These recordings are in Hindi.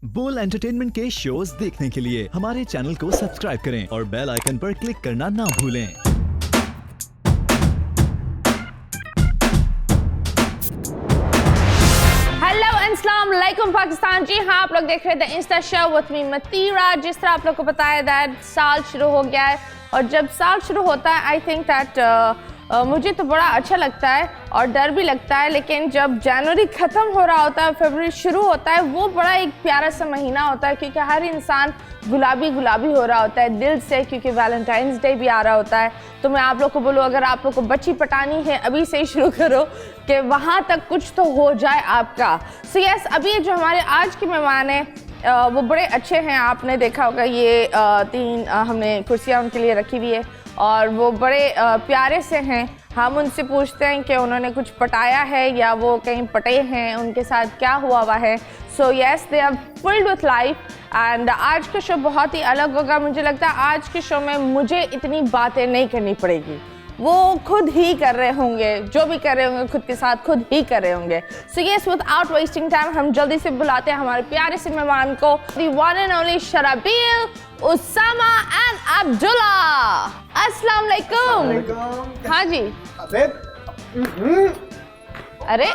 बोल एंटरटेनमेंट के शोज देखने के लिए हमारे चैनल को सब्सक्राइब करें और बेल आइकन पर क्लिक करना ना भूलें। हेलो अस्सलाम वालेकुम पाकिस्तान। जी हाँ, आप लोग देख रहे थे इंस्टा शो विद मी मतीरा। जिस तरह आप लोग को पता है दैट साल शुरू हो गया है और जब साल शुरू होता है आई थिंक दैट मुझे तो बड़ा अच्छा लगता है और डर भी लगता है, लेकिन जब जनवरी ख़त्म हो रहा होता है फरवरी शुरू होता है वो बड़ा एक प्यारा सा महीना होता है क्योंकि हर इंसान गुलाबी गुलाबी हो रहा होता है दिल से, क्योंकि वैलेंटाइंस डे भी आ रहा होता है। तो मैं आप लोग को बोलूँ, अगर आप लोग को बच्ची पटानी है अभी से ही शुरू करो कि वहाँ तक कुछ तो हो जाए आपका। सो यस, अभी जो हमारे आज के मेहमान हैं वो बड़े अच्छे हैं। आपने देखा होगा ये तीन हमने कुर्सियाँ उनके लिए रखी हुई है और वो बड़े प्यारे से हैं। हम उनसे पूछते हैं कि उन्होंने कुछ पटाया है या वो कहीं पटे हैं, उनके साथ क्या हुआ है। So yes, they are filled with life and आज का शो बहुत ही अलग होगा। मुझे लगता है आज के शो में मुझे इतनी बातें नहीं करनी पड़ेगी, वो खुद ही कर रहे होंगे, जो भी कर रहे होंगे खुद के साथ खुद ही कर रहे होंगे। So yes, without wasting time हम जल्दी से बुलाते हैं हमारे प्यारे से मेहमान को, द वन एंड ओनली शराबील, उसामा एंड अब्दुल्ला। अस्सलाम वालेकुम। हाँ जी। अरे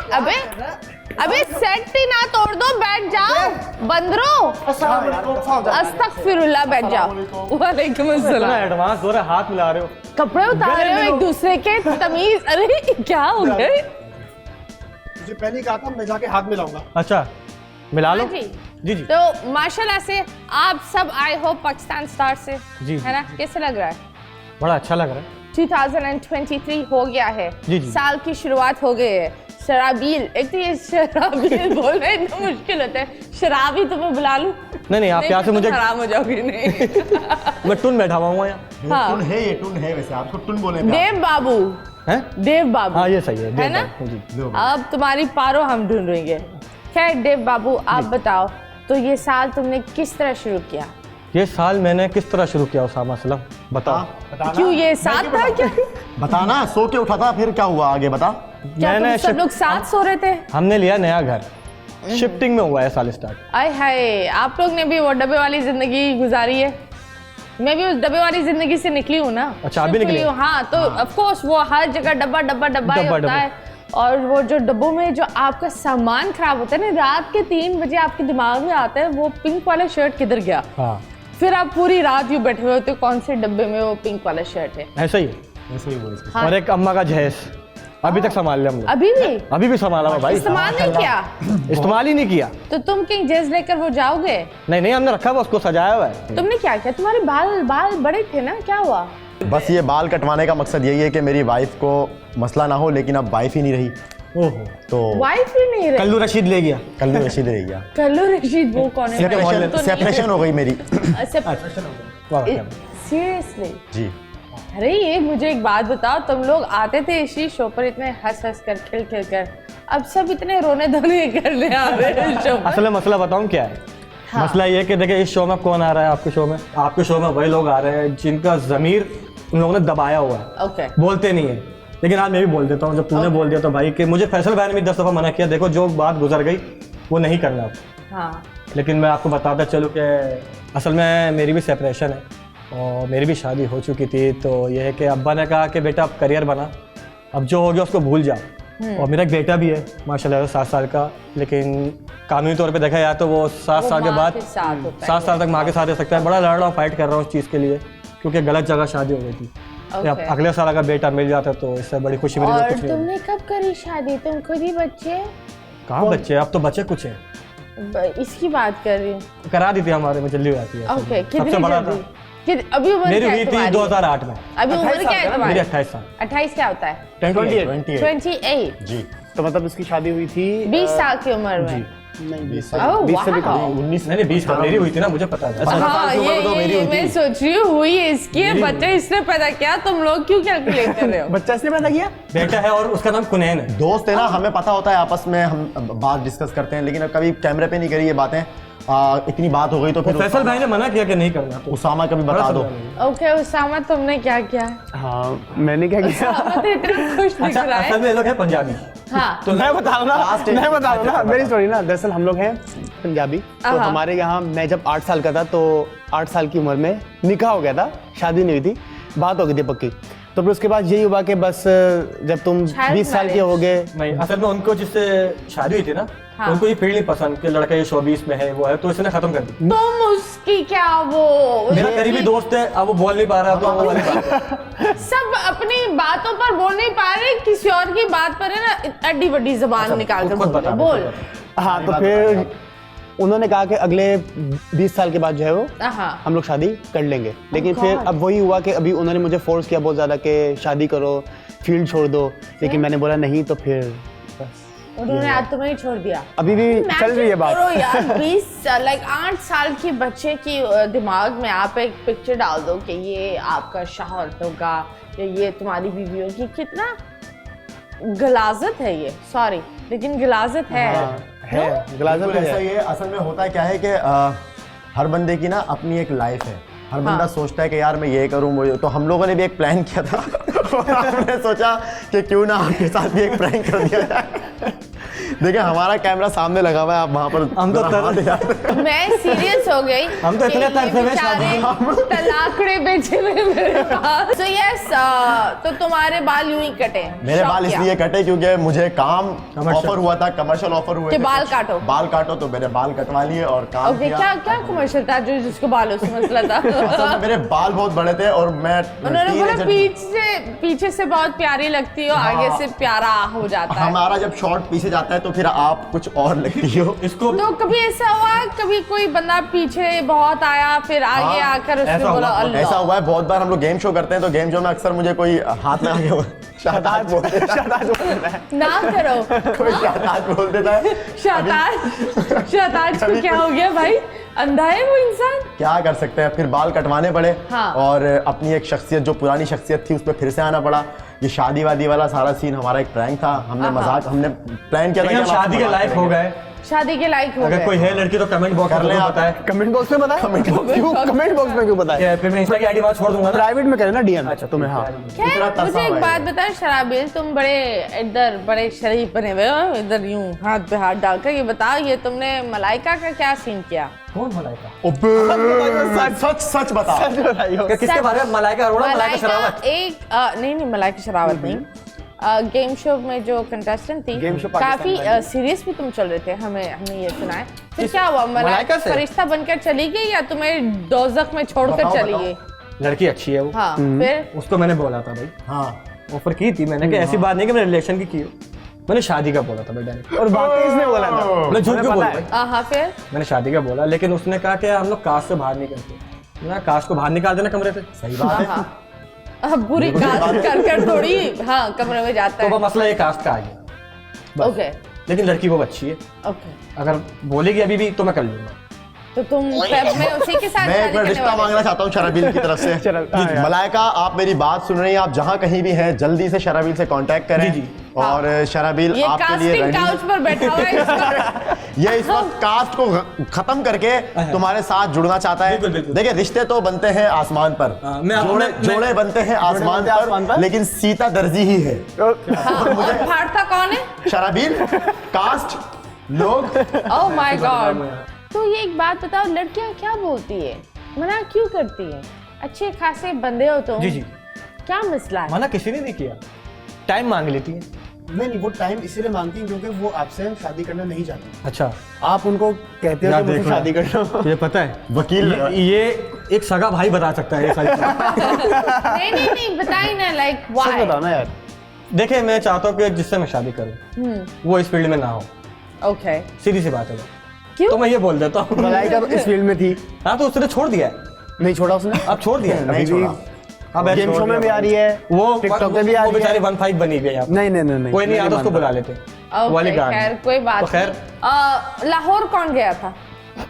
अबे सेट ही ना तोड़ दो, बैठ जाओ बंदरो। अस्तगफिरुल्लाह, बैठ जाओ। वालेकुम अस्सलाम। एडवांस हो रहा है, हाथ मिला रहे हो, कपड़े उतार रहे हो एक दूसरे के, तमीज। अरे क्या हो गया? मुझे पहले ही कहा था मैं जाके हाथ मिलाऊंगा। अच्छा मिला लो। जी जी जी। तो माशाल्लाह से आप सब आए हो पाकिस्तान स्टार से, जी है ना? कैसे लग रहा है? बड़ा अच्छा लग रहा है। 2023 हो गया है, जी जी। साल की शुरुआत हो गई है। शराबील, एक तो ये शराबील बोलना इतना मुश्किल होता है। शराबी तुम्हें बुला लूं? नहीं आप यहाँ से मुझे हराम हो जाओगे। नहीं मैं टुन बैठा हुआ हूँ यहाँ। हाँ। टुन है, ये टुन है, वैसे आपको टुन बोले देव बाबू हैं? देव बाबू, हाँ ये सही है ना? जी। अब तुम्हारी पारो हम ढूंढेंगे। खैर देव बाबू, आप बताओ तो ये साल तुमने किस तरह शुरू किया? ये साल मैंने किस तरह शुरू किया उसामा असलम, बताओ। क्यों ये साथ था क्या? बताना, सो के उठा था, फिर क्या हुआ आगे बता। क्या तुम सब लोग साथ सो रहे थे? हमने लिया नया घर, शिफ्टिंग में हुआ है साल स्टार्ट। आय हाय, आप लोग ने भी वो डब्बे वाली जिंदगी गुजारी है। मैं भी उस डब्बे वाली जिंदगी से निकली हूँ ना। अच्छा, आप भी निकली हो? हाँ, तो ऑफ कोर्स वो हर जगह डब्बा डब्बा डब्बा ही होता है। और वो जो डब्बों में जो आपका सामान खराब होता है ना, रात के 3 बजे आपके दिमाग में आता है वो पिंक वाला शर्ट किधर गया। हाँ। फिर आप पूरी रात यूँ बैठे हुए होते हो कौन से डब्बे में वो पिंक वाला शर्ट है। ऐसा ही है। ऐसे ही वो इसके। हाँ। और एक अम्मा का जहेज अभी तक संभाल लिया हमने। अभी भी संभाला हुआ भाई। इस्तेमाल नहीं किया? इस्तेमाल ही नहीं किया। तो तुम कहीं जेज लेकर वो जाओगे? नहीं हमने रखा हुआ, उसको सजाया हुआ है। तुमने क्या किया? तुम्हारे बाल बड़े थे ना, क्या हुआ? बस ये बाल कटवाने का मकसद यही है कि मेरी वाइफ को मसला ना हो, लेकिन अब वाइफ ही नहीं रही। ओहो। तो वाइफ ही नहीं रही? कल्लू रशीद ले गया। कल्लू रशीद रह गया। कल्लू रशीद वो कौन है? सेपरेशन हो गई मेरी। सीरियसली? जी। अरे ये मुझे एक बात बताओ, तुम लोग आते थे इसी शो पर इतने हंस कर खिल कर, अब सब इतने रोने धोने करने आ रहे हैं शो पर। असल मसला बताऊं क्या है? हाँ। मसला ये है कि देखिए इस शो में कौन आ रहा है आपके शो में? आपके शो में वही लोग आ रहे हैं जिनका ज़मीर उन लोगों ने दबाया हुआ है। ओके। बोलते नहीं है, लेकिन आज मैं भी बोल देता हूँ। जब तूने बोल दिया तो भाई कि मुझे फैसल भाई ने भी 10 दफ़ा मना किया, देखो जो बात गुजर गई वो नहीं करना अब। हाँ। लेकिन मैं आपको बताता चलूँ कि असल में मेरी भी सेपरेशन है और मेरी भी शादी हो चुकी थी। तो ये है कि अब्बा ने कहा कि बेटा अब करियर बना, अब जो हो गया उसको भूल जा। और मेरा एक बेटा भी है माशाल्लाह 7 साल का, लेकिन कानूनी तौर पे देखा जाए तो वो 7 साल के बाद 7 साल तक माँ के साथ रह सकता है। बड़ा लड़ रहा हूँ, फाइट कर रहा हूँ उस चीज़ के लिए, क्योंकि गलत जगह शादी हो गई थी। अब अगले साल अगर बेटा मिल जाता तो इससे बड़ी खुशी मेरी और कुछ नहीं। तुमने कब करी शादी? तुम खुद ही बच्चे? कहाँ बच्चे? अब तो बच्चे कुछ हैं। इसकी बात कर रही हूँ। करा दी थी हमारे में, जल्दी हो जाती है। ओके, सबसे बड़ा था अभी उम्र मेरी क्या हुई है थी तुम्हारी? 2008 में। अभी उम्र क्या है मेरी तुम्हारी? 28 साल। 28 क्या होता है? 28 28। जी। तो मतलब उसकी शादी हुई थी 20 साल की उम्र में? नहीं 20 ओह, 20 से भी वाह। कम। 19 नहीं 20 का मेरी हुई थी ना, मुझे पता है। हाँ, की उम्र तो मेरी ये हुई मैं थी। सोच रही हूँ हुई है इसकी, बच्चा इसने पैदा किया, तुम लोग क्यों कैलकुलेट कर रहे हो? बच्चा इसने पैदा किया? बेटा है और उसका नाम कुनैन है। दोस्त है ना, हमें पता होता है आपस में, हम बात डिस्कस करते हैं, लेकिन अब कभी कैमरे पे नहीं करी ये बातें। इतनी बात हो गई तो फिर फैसल भाई ने मना किया कि नहीं करना, तो उसामा कभी बता दो। ओके उसामा, तुमने क्या किया? हाँ मैंने क्या किया? उसामा तो इतना खुश दिख अच्छा, रहा है। असल में ये लोग हैं पंजाबी। हाँ। तो मैं बता रहा हूँ ना, Last मैं बता रहा हूँ ना, मेरी स्टोरी ना। दरअसल हम लोग हैं पंजाबी। तो हाँ। हमारे यहाँ मैं जब 8 साल का था तो 8 साल की उम्र में निकाह हो गया था, शादी नहीं हुई थी, बात हो गई थी पक्की। तो फिर उसके बाद यही हुआ कि बस जब तुम Child 20 साल के marriage। हो गए, नहीं, असल में उनको जिससे शादी हुई थी ना, हाँ। उनको ये फील्ड नहीं पसंद कि लड़का ये शोबीज में है, वो है, तो इसने खत्म कर दी। तुम उसकी क्या वो मेरा करीबी दोस्त है, अब वो बोल नहीं पा रहा, अब वो बोल नहीं पा रहा। सब अपनी बातों पर बोल नहीं पा रहे, किसी और की बात पर है ना अड्डी बड्डी जबान निकाल कर खुद बोल बता, बोल। खुद बता। हाँ तो फिर उन्होंने कहा कि अगले 20 साल के बाद जो है वो हाँ हम लोग शादी कर लेंगे। लेकिन God। फिर अब वही हुआ कि अभी उन्होंने मुझे फोर्स किया बहुत ज़्यादा कि शादी करो, फील्ड छोड़ दो, लेकिन मैंने बोला नहीं। तो फिर बस उन्होंने आज तुम्हें ही छोड़ दिया। अभी भी चल रही है Imagine बात। करो यार 20 लाइक 8 साल की बच्चे की दिमाग में आप एक पिक्चर डाल दो कि ये आपका शौहर होगा या ये तुम्हारी बीवी होगी, कितना गलाजत है ये, सॉरी लेकिन गलाजत है। है गलाजत बिल्कुल ऐसा है। ही है। असल में होता क्या है कि हर बंदे की ना अपनी एक लाइफ है। हर बंदा सोचता है कि यार मैं ये करूँ वो ये। तो हम लोगों ने भी एक प्लान किया था और हमने सोचा कि क्यों ना आपके साथ भी एक प्रैंक कर दिया जाए। देखिए हमारा कैमरा सामने लगा हुआ है, आप वहाँ पर हम तो जरा हाथ हिला- मैं सीरियस हो गई। हम तो इतने कि ये तरसे हुए बेचारे तलाकड़े बेचे हुए मेरे पास। So yes, तो तुम्हारे बाल यूं ही कटे। मेरे शौक बाल किया। इसलिए कटे क्योंकि मुझे काम Commercial। ऑफर हुआ था, कमर्शियल ऑफर हुए कि थे। बाल काटो। बाल काटो, तो मेरे बाल कटवा लिए और काम ओके, क्या क्या कमर्शियल था जो जिसको बालों से मसला था? असल में मेरे बाल बहुत बड़े थे और मैं उन्होंने बोला teenager- पीछे से बहुत प्यारी लगती हो, आगे से प्यारा हो जाता है। हमारा जब शॉर्ट पीछे जाता है तो फिर आप कुछ और लगती हो। इसको तो कभी ऐसा हुआ, कभी कोई बंदा पीछे बहुत आया फिर आगे हाँ, आकर उसने ऐसा बोला हुआ, अल्लाह। ऐसा हुआ है बहुत बार। हम लोग गेम शो करते हैं तो गेम शो में अक्सर मुझे कोई हाथ में आगे शाहताज बोल देता है। ना करो। कोई शाहताज बोल देता है। शहताज को क्या हो गया भाई, अंधा है वो इंसान? क्या कर सकते हैं, फिर बाल कटवाने पड़े। हाँ। और अपनी एक शख्सियत जो पुरानी शख्सियत थी उस पर फिर से आना पड़ा। ये शादी वादी वाला सारा सीन हमारा एक प्रैंक था। हमने मजाक हमने प्लान किया था लेकिन कि हम हम शादी के आपको लायक हो गए। शादी के लायक हो अगर गए। कोई है लड़की तो कमेंट बॉक्स कर में लें जरूर आप। बताएं। कमेंट बॉक्स में बताएं। क्यों कमेंट बॉक्स में क्यों बताएं? या फिर मैं इंस्टा की आईडी बात छोड़ दूंगा ना। प्राइवेट में करें ना डीएम। अच्छा तुम्हें हाँ खैर, इतना तरसा मुझे एक हुआ है बात ये। बताएं शराबिल, तुम बड़े बड़े शरीफ बने हुए हो, इधर यूं हाथ पे हाथ डालकर ये बताओ, ये तुमने मलाइका का क्या सीन किया? कौन मलाइका? सच सच बता। किसके बारे में? मलाइका अरोड़ा, मलाइका शरावत? नहीं मलाइका शरावत नहीं, गेम शो में जो कंटेस्टेंट थी, गेम शो पाकिस्तान काफी वाली। सीरियस भी तुम चल रहे थे, हमने ये सुना है। तो क्या हुआ, मलाइका मलाइका से? फरिश्ता बनकर चली गई या तुम्हें दोजख में छोड़कर बताओ, चली बताओ। गई? लड़की अच्छी है वो। हाँ फिर उसको मैंने बोला था भाई, हाँ ऑफर की थी मैंने कि ऐसी बात नहीं कि मैंने रिलेशन की हो, मैंने शादी का बोला था भाई डायरेक्ट। और बाकी इसने बोला था। मैं झूठ क्यों बोला पता है। भाई? हाँ फिर मैंने शादी का बोला, लेकिन उसने कहा कि हम लोग कास्ट से बाहर नहीं करते। मैं कास्ट को बाहर निकाल देना कमरे से। सही बात है। हाँ अब बुरी कास्ट कर थोड़ी हाँ कमरे में जाता तो है। वो मसला ये कास्ट का आ गया। ओके लेकिन लड़की वो अच्छी है, ओके, अगर बोलेगी अभी भी तो मैं कर लूंगा। तो तुम फेब में उसी के साथ मैं एक शादी बार करने रिश्ता वाले मांगना चाहता हूँ शराबील की तरफ से। हाँ, मलाइका, आप मेरी बात सुन रही हैं, आप जहाँ कहीं भी हैं जल्दी से शराबील से कांटेक्ट करें। जी, जी। और शराबील ये आपके लिए कास्टिंग ready है। काउच पर बैठा हुआ है इसका। ये इस वक्त कास्ट को खत्म करके तुम्हारे साथ जुड़ना चाहता है। बिल्कुल, बिल्कुल। देखिए रिश्ते तो बनते हैं आसमान पर, हाँ, मैं- जोड़े बनते हैं आसमान बनते हैं आसमान पर, पर। लेकिन सीता दर्जी ही है। हाँ, और फाड़ता कौन है? शराबील, कास्ट, लोग। Oh my God. तो ये एक बात बताओ, लड़कियां क्या बोलती है, मना क्यों करती है? अच्छे खासे बंदे हो तुम, जी जी, क्या मसला है? मना किसी ने नहीं किया, टाइम मांग लेती है। नहीं वो टाइम इसीलिए मांगती हैं क्योंकि वो आपसे शादी करना नहीं चाहती। अच्छा, आप उनको कहते हो यार कि मुझसे देखो शादी यार। करना। तुझे पता है वकील ये एक सगा भाई बता सकता है ये सारी चीजें। नहीं बताई ना, लाइक सच व्हाई? बताओ ना यार। देखिए मैं चाहता हूँ कि जिससे मैं शादी करूँ वो इस फील्ड में ना हो, ओके, सीधी सी बात है। क्यों? तो मैं ये बोल देता हूँ। मलाइका इस फील्ड में थी, हाँ तो उसने छोड़ दिया है, नहीं छोड़ा उसने। अब छोड़ दिया है। नहीं अभी भी छोड़ा। अब गेम शो में भी आ रही है, वो टिकटॉक पे भी आ वो रही है। बेचारी 1-5 बनी गई। आप नहीं नहीं नहीं कोई नहीं आता उसको बुला लेते। ओके, वाली गार्ड। खैर कोई बात तो खैर नहीं। लाहौर कौन गया था?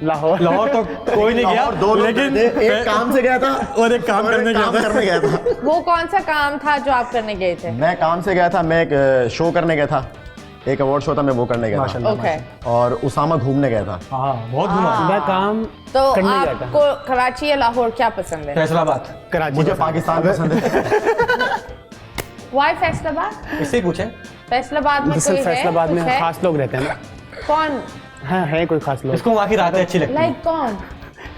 लाहौर लाहौर तो कोई नहीं गया, और दो लोग लेकिन थे, एक काम से गया था और एक काम करने गया था। करने गया था। वो कौन सा काम था जो आप करने गए थे? मैं काम से गया था, मैं एक शो करने गया था, एक अवार्ड शो था, मैं वो करने गया था। माशाल्लाह। ओके, और उसामा घूमने गया था। हाँ बहुत घुमा। मैं काम तो करने गया था। आपको कराची या लाहौर क्या पसंद है? फैसलाबाद, कराची मुझे पसंद है। पाकिस्तान पसंद है। वाई फैसलाबाद? इससे ही पूछे। फैसलाबाद में दरअसल कोई है? फैसलाबाद में कुछ है? खास लोग रहते हैं ना। कौन? हाँ है कोई खास लोग। इसको वहाँ की रातें अच्छी लगती हैं। लाइक कौन?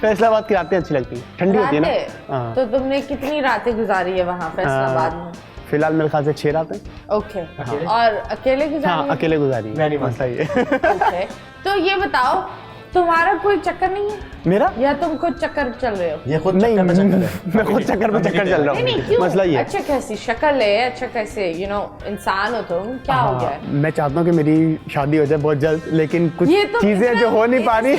फैसलाबाद की रातें अच्छी लगती हैं, ठंडी होती है रातें? ना। हाँ। तो तुमने कितनी रातें गुजारी है वहाँ फैसलाबाद में? फिलहाल मेरे ख्याल से 6 रातें। ओके। और अकेले गुजारी हाँ है? अकेले गुजारी। मैं नहीं मसला ये। ओके। तो ये बताओ, तुम्हारा कोई चक्कर नहीं है मेरा या तुम खुद चक्कर चल रहे हो? ये खुद नहीं, चक्कर में चक्कर है। मैं खुद चक्कर पे चक्कर चल रहा नहीं नहीं, हूँ। क्यों? मसला ये है। अच्छा कैसी शक्ल है, अच्छा कैसे इंसान हो तुम, क्या हो गया है? मैं चाहता हूँ कि मेरी शादी हो जाए बहुत जल्द, लेकिन कुछ ये तो चीजें जो हो नहीं पा रही।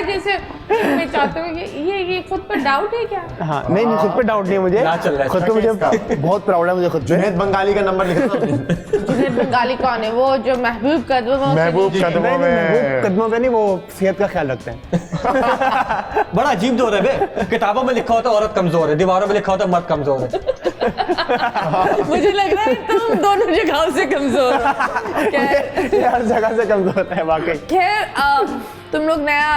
जैसे मैं चाहती हूँ कि ये खुद पर डाउट है क्या? हाँ नहीं खुद पे डाउट नहीं है मुझे। क्या चल रहा है? खुद पे मुझे बहुत प्राउड है मुझे खुद पे। जुनैद बंगाली का नंबर लिखा था आपने? जुनैद बंगाली कौन है? वो जो महबूब कदमों महबूब नहीं, कदमों नहीं, में वो कदमों पे नहीं, वो सेहत का ख्याल रखते हैं। बड़ा अजीब दौर है बे। किताबों में लिखा होता है औरत कमजोर है, दीवारों में लिखा होता है मर्द कमजोर है। मुझे लग रहा है तुम दोनों जगहों से कमजोर हो। खैर, ये हर जगह से कमजोर है वाकई। खैर तुम लोग नया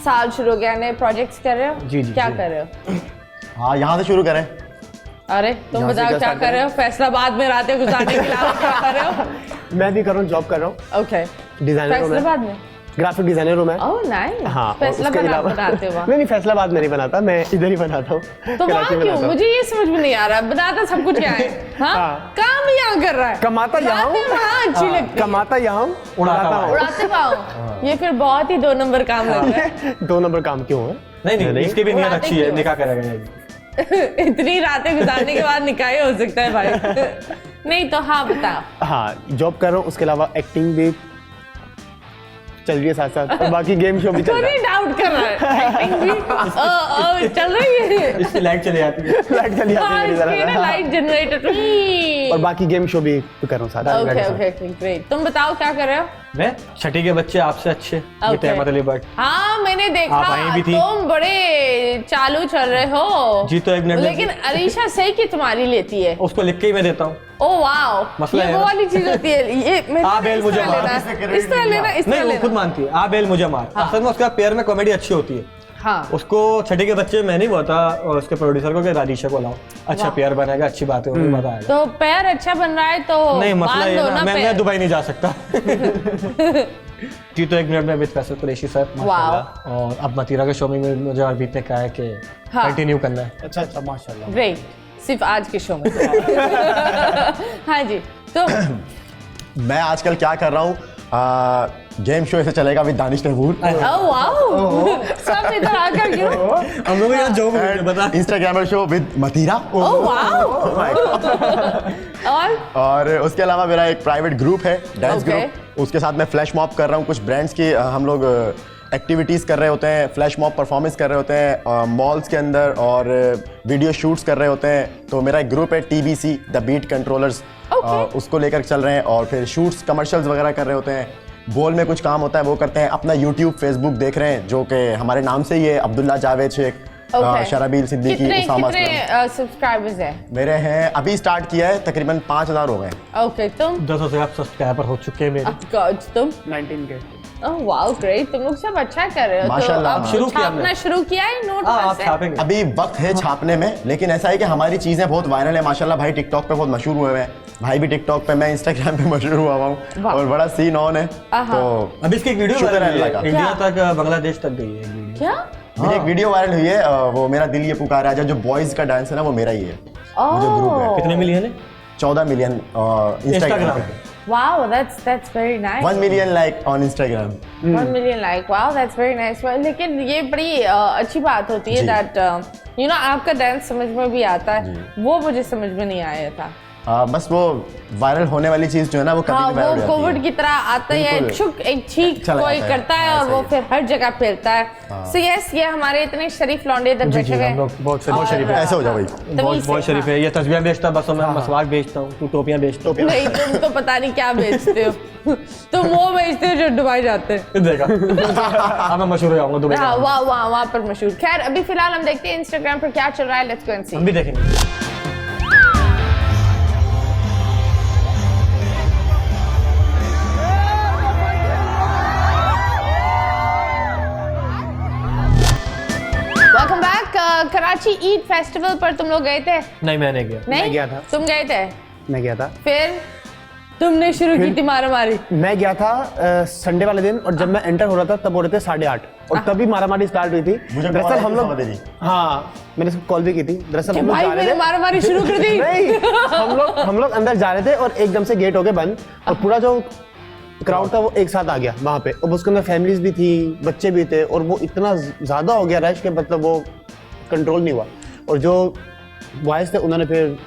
साल शुरू हो गया, नए प्रोजेक्ट्स कर रहे हो? जी, जी, क्या जी। कर रहे हो? हाँ यहाँ से शुरू करें। अरे तुम यहाँ से बताओ क्या क्या start कर रहे हो? फैसलाबाद में रातें गुजारने के अलावा क्या कर रहे हो? मैं भी कर रहा हूँ, जॉब कर रहा हूँ, ओके। डिजाइनर हूँ मैं, फैसलाबाद में? ग्राफिक डिजाइनर हूँ मैं। Oh nice. हाँ और फैसला उसके अलावा बनाते हो वहाँ? नहीं फैसलाबाद में नहीं बनाता, मैं इधर ही बनाता हूँ। तो वहाँ कराची में क्यों? बनाता हूँ। मुझे ये समझ में नहीं आ रहा। बनाता सब कुछ क्या है? हाँ? हाँ। काम यहाँ कर रहा है। कमाता यहाँ हूँ। बातें वहाँ अच्छी लगती है। कमाता यहाँ हूँ, उड़ाता उड़ाता वहाँ। हूँ। उड़ाते पाओ। ये फिर बहुत ही 2 नंबर काम लग रहा है। 2 नंबर काम क्यों है? नहीं इसकी भी नीयत उड़ाते अच्छी है, क्यों? निकाह करेगा ये। इतनी रातें गुजारने के बाद निकाह ही हो सकता है भाई। नहीं तो हाँ बताओ। हाँ जॉब कर रहा हूँ, उसके अलावा एक्टिंग भी चल रही है साथ साथ, और बाकी गेम शो भी चल तो रहा नहीं डाउट कर रहा है? एक्टिंग भी चल रही है। इसकी लाइट चली जाती है। है। लाइट चली जाती हाँ, है मेरी इसकी ना तरह। Light generator. और बाकी गेम शो भी कर रहा हूँ साथ। Okay okay great. तुम बताओ क्या कर रहे हो? मैं छठी के बच्चे आपसे अच्छे, ये Okay. तहमत अली भट्ट। हाँ मैंने देखा, आप आई भी थी। तुम बड़े चालू चल रहे हो। जी तो 1 मिनट में- लेकिन अलीशा सही की तुम्हारी लेती है। उसको लिख के ही मैं देता हूँ। ओ वाओ, मसला ये है वो ना? वाली चीज होती है। ये मैंने हाँ, बेल इस मुझे तरह मार। लेना, इस तरह लेना, इस तरह नहीं वो खुद लेना। मानती है, आ बेल मुझे मार। असल में उसका पेयर में कॉमेडी अच्छी होती है। हाँ उसको छठी के बच्चे मैं नहीं बोलता, और उसके प्रोड्यूसर को कि राधिशा को लाओ, अच्छा वाह। पेयर बनेगा, अच्छी बात है, मजा आएगा। तो पैर अच्छा बन रहा है तो नहीं मसला बांध ये दो ना, ना मैं पैर। दुबई नहीं जा सकता। जी तो 1 मिनट में विद फैसल कुरैशी साहब माशाल्लाह। और अब मतीरा के शो में मुझे अरबीत ने कहा है कि हाँ। कंटिन्यू करना है। अच्छा अच्छा माशाल्लाह। ग्रेट, सिर्फ आज के शो में। हाँ जी, तो मैं आजकल क्या कर रहा हूँ, गेम शो ऐसे चलेगा with Danish Taimur. Oh wow, सब इधर आकर क्यों? हम लोग यहाँ जो भी बता। Instagrammer show with Matira. Oh wow. और और उसके अलावा मेरा एक प्राइवेट ग्रुप है, डांस Okay. ग्रुप। उसके साथ मैं फ्लैश मॉब कर रहा हूँ। कुछ ब्रांड्स की हम लोग एक्टिविटीज़ कर रहे होते हैं, फ्लैश मॉब परफॉर्मेंस कर रहे होते हैं मॉल्स के अंदर, और वीडियो शूट्स कर रहे होते हैं। तो मेरा एक ग्रुप है TBC द बीट कंट्रोलर्स, उसको लेकर चल रहे हैं। और फिर शूट्स कमर्शियल्स वगैरह कर रहे होते हैं। बोल में कुछ काम होता है वो करते हैं। अपना यूट्यूब फेसबुक देख रहे हैं जो कि हमारे नाम से ही है, अब्दुल्ला जावेद शेख, शराबील सिद्दीकी, कितने उसामा असलम। सब्सक्राइबर्स हैं? मेरे हैं, अभी स्टार्ट किया है, तकरीबन 5000 हो गए। ओके, तुम 10 से आप सब्सक्राइबर हो चुके हैं मेरे। Of course, तुम 19 के। ओह वाओ ग्रेट, तुम लोग सब अच्छा कर रहे हो। माशाल्लाह। तो अब शुरू किया छापना हमने। शुरू किया है नोट हाँ आप से? छापेंगे। अभी वक्त है छापने में, लेकिन ऐसा है कि हमारी चीज़ें बहुत वायरल है माशाल्लाह। भाई टिकटॉक पे बहुत मशहूर हुए हैं, भाई भी टिकटॉक पे, मैं इंस्टाग्राम पे मशहूर हुआ हूँ, वाह। और बड़ा सीन ऑन है। आहा। तो अभी इसकी एक वीडियो शुक्र है वायरल हुई अल्लाह है, का। इंडिया क्या? तक बांग्लादेश तक गई है एक वीडियो। क्या? मेरी एक वीडियो वायरल हुई है, वो मेरा दिल ये पुकारा जा, जो बॉयज का डांस है ना वो मेरा ही है। मुझे ग्रुप है, कितने मिलियन है? 14 मिलियन इंस्टाग्राम इंस्टाग्राम पे, Wow, that's very nice. 1 million like on Instagram. 1 million like, wow, that's very nice. Well, लेकिन ये बड़ी अच्छी बात होती है जी। that you know आपका डांस समझ में भी आता है, वो मुझे समझ में नहीं आया था। बस वो वायरल होने वाली चीज़ जो है ना वो कभी हाँ, भी वायरल वो हो कोविड जाती की तरह आता है, बिल्कुल। छुक एक छींक चला कोई जाता है। करता है हाँ, और वो सही फिर हर जगह फैलता है। So yes, ये हमारे इतने शरीफ लौंडे इधर बैठे हुए हम लोग बहुत शरीफ है। है। ऐसे हो जाओ भाई। बहुत शरीफ है। ये तस्वीरें बेचता बसों में, मसवाक बेचता हूँ, तू टोपियाँ बेचता हूँ। नहीं, तुम तो पता नहीं क्या बेचते हो। तुम वो बेचते हो जो दुबई जाते हैं। देखा अब मैं मशहूर हो जाऊंगा दुबई हाँ, का। वहाँ पर मशहूर। खैर अभी फिलहाल हम देखते हैं इंस्टाग्राम पर क्या चल रहा है। लेट्स गो एंड सी। हम भी देखेंगे। Welcome back. Karachi Eid festival पर तुम लोग गए थे? नहीं मैंने गया। नहीं मैं गया था। तुम गए थे? मैं गया था। फिर तुमने शुरू की थी मारा मारी? मैं गया था संडे वाले दिन, और जब मैं एंटर हो रहा था तब हो रहे थे 8:30, और तभी मारा मारी स्टार्ट हुई थी। मुझे दरअसल हम लोग, समझ नहीं। हाँ मैंने कॉल भी की थी। दरअसल हम लोग भाई जा रहे मैंने थे, मारा मारी शुरू कर दी। नहीं, हम लोग अंदर जा रहे थे और एकदम से गेट हो गए बंद, और पूरा जो क्राउड था वो एक साथ आ गया वहाँ पे, और उसके अंदर फैमिलीज भी थी, बच्चे भी थे, और वो इतना ज़्यादा हो गया रश के मतलब वो कंट्रोल नहीं हुआ। और जो बॉयज़ थे उन्होंने फिर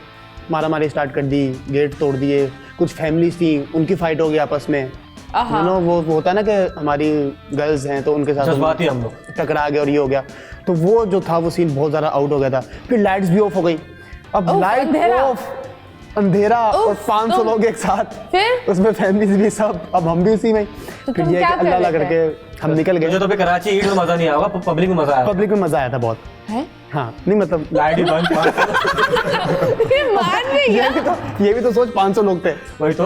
मारा मारी स्टार्ट कर दी, गेट तोड़ दिए, कुछ फैमिलीज थी उनकी फाइट हो गई आपस में, यू नो वो होता है ना कि हमारी गर्ल्स हैं तो उनके साथ जज्बाती हम लोग टकरा गए और ये हो गया। तो वो जो था वो सीन बहुत ज़्यादा आउट हो गया था। फिर लाइट्स भी ऑफ हो गई, अब लाइट अंधेरा। ऑफ, अंधेरा और 500 लोग एक साथ, फिर उसमें फैमिलीज भी सब, अब हम भी उसी में। तो फिर तुम ये क्या कि अल्लाह कर अल्लाह रहे करके हम निकल मुझे गए। तो फिर कराची ईद में मजा नहीं आया होगा, पब्लिक में मजा आया। पब्लिक में मजा आया था बहुत। है? हाँ नहीं मतलब लाइट भी बंद, ये मान नहीं गया। ये भी तो सोच 500 लोग थे। वही तो।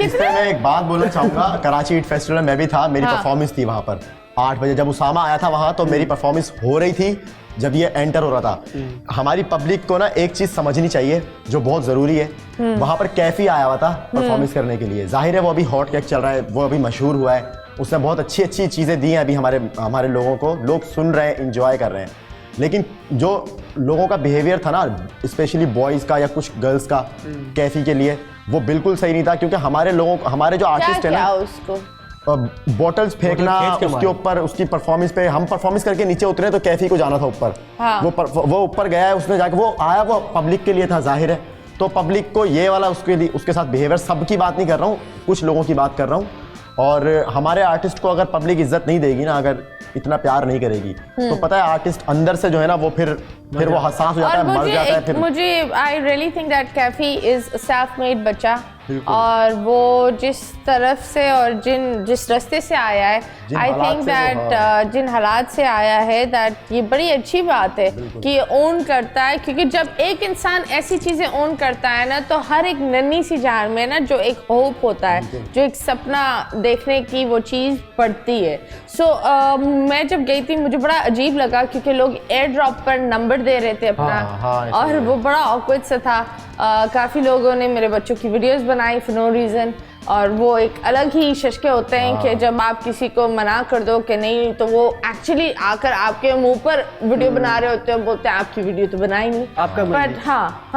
इस पे मैं एक बात बोलना चाहूंगा, कराची ईद फेस्टिवल में मैं भी था, मेरी हाँ। परफॉर्मेंस थी वहाँ पर 8 बजे जब उसामा आया था वहाँ, तो मेरी परफॉर्मेंस हो रही थी जब ये एंटर हो रहा था। हमारी पब्लिक को ना एक चीज समझनी चाहिए जो बहुत जरूरी है, वहाँ पर कैफी आया हुआ था परफॉर्मेंस करने के लिए। जाहिर है वो अभी हॉट केक चल रहा है, वो अभी मशहूर हुआ है, उसने बहुत अच्छी अच्छी चीजें दी हैं अभी हमारे लोगों को, लोग सुन रहे हैं, इंजॉय कर रहे हैं। लेकिन जो लोगों का बिहेवियर था ना, स्पेशली बॉयज का या कुछ गर्ल्स का कैफी के लिए, वो बिल्कुल सही नहीं था, क्योंकि हमारे जो आर्टिस्ट है क्या ना, उसको बॉटल्स फेंकना खींच के उसके ऊपर, उसकी परफॉर्मेंस पे, हम परफॉर्मेंस करके नीचे उतरे तो कैफी को जाना था ऊपर। हाँ। वो ऊपर गया है, उसने जाके वो आया, वो पब्लिक के लिए था जाहिर है, तो पब्लिक को ये वाला उसके साथ बिहेवियर, सबकी बात नहीं कर रहा हूँ, कुछ लोगों की बात कर रहा हूँ। और हमारे आर्टिस्ट को अगर पब्लिक इज्जत नहीं देगी ना, अगर इतना प्यार नहीं करेगी, तो पता है आर्टिस्ट अंदर से जो है ना वो फिर वो हसास हो जाता और है, मर जाता है फिर। मुझे I really think that Kaifi is self made बच्चा, और वो जिस तरफ से और जिस रास्ते से आया है, आई थिंक दैट जिन हालात से आया है, दैट ये बड़ी अच्छी बात है कि ये ओन करता है। क्योंकि जब एक इंसान ऐसी चीजें ओन करता है ना, तो हर एक नन्ही सी जान में ना जो एक होप होता है, जो एक सपना देखने की वो चीज़ पड़ती है। सो मैं जब गई थी मुझे बड़ा अजीब लगा, क्योंकि लोग एयर ड्रॉप पर नंबर दे रहे थे अपना, हाँ, और वो बड़ा ऑकवर्ड सा था। काफ़ी लोगों ने मेरे बच्चों की वीडियोस बनाई फॉर नो रीज़न, और वो एक अलग ही शशके होते हैं कि जब आप किसी को मना कर दो कि नहीं, तो वो एक्चुअली आकर आपके मुंह पर वीडियो बना रहे होते हैं, बोलते हैं आपकी वीडियो तो बनाई नहीं। आपका बट हाँ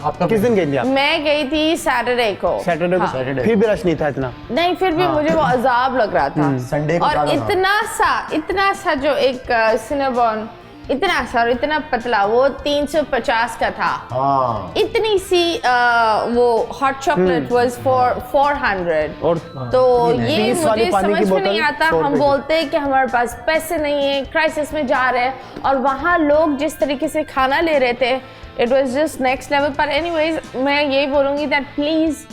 आपका किस दिन गई थी आप? मैं गई थी सैटरडे को। सैटरडे को। Saturday। फिर भी रश नहीं था इतना। नहीं, फिर भी मुझे वो अजाब लग रहा था। संडे को और ज़्यादा था। इतना सा जो एक सिनेबॉन, इतना सा और इतना पतला, वो 350 का था। हाँ, इतनी सी वो हॉट चॉकलेट वाज फॉर 400। और तो नहीं, ये 20 वाली मुझे पानी की समझ में नहीं बोतल आता। 100 हम रुपए की। बोलते हैं कि हमारे पास पैसे नहीं है, क्राइसिस में जा रहे हैं, और वहाँ लोग जिस तरीके से खाना ले रहे थे, it was just next level. पर एनीवेज मैं यही बोलूँगी दैट प्लीज़,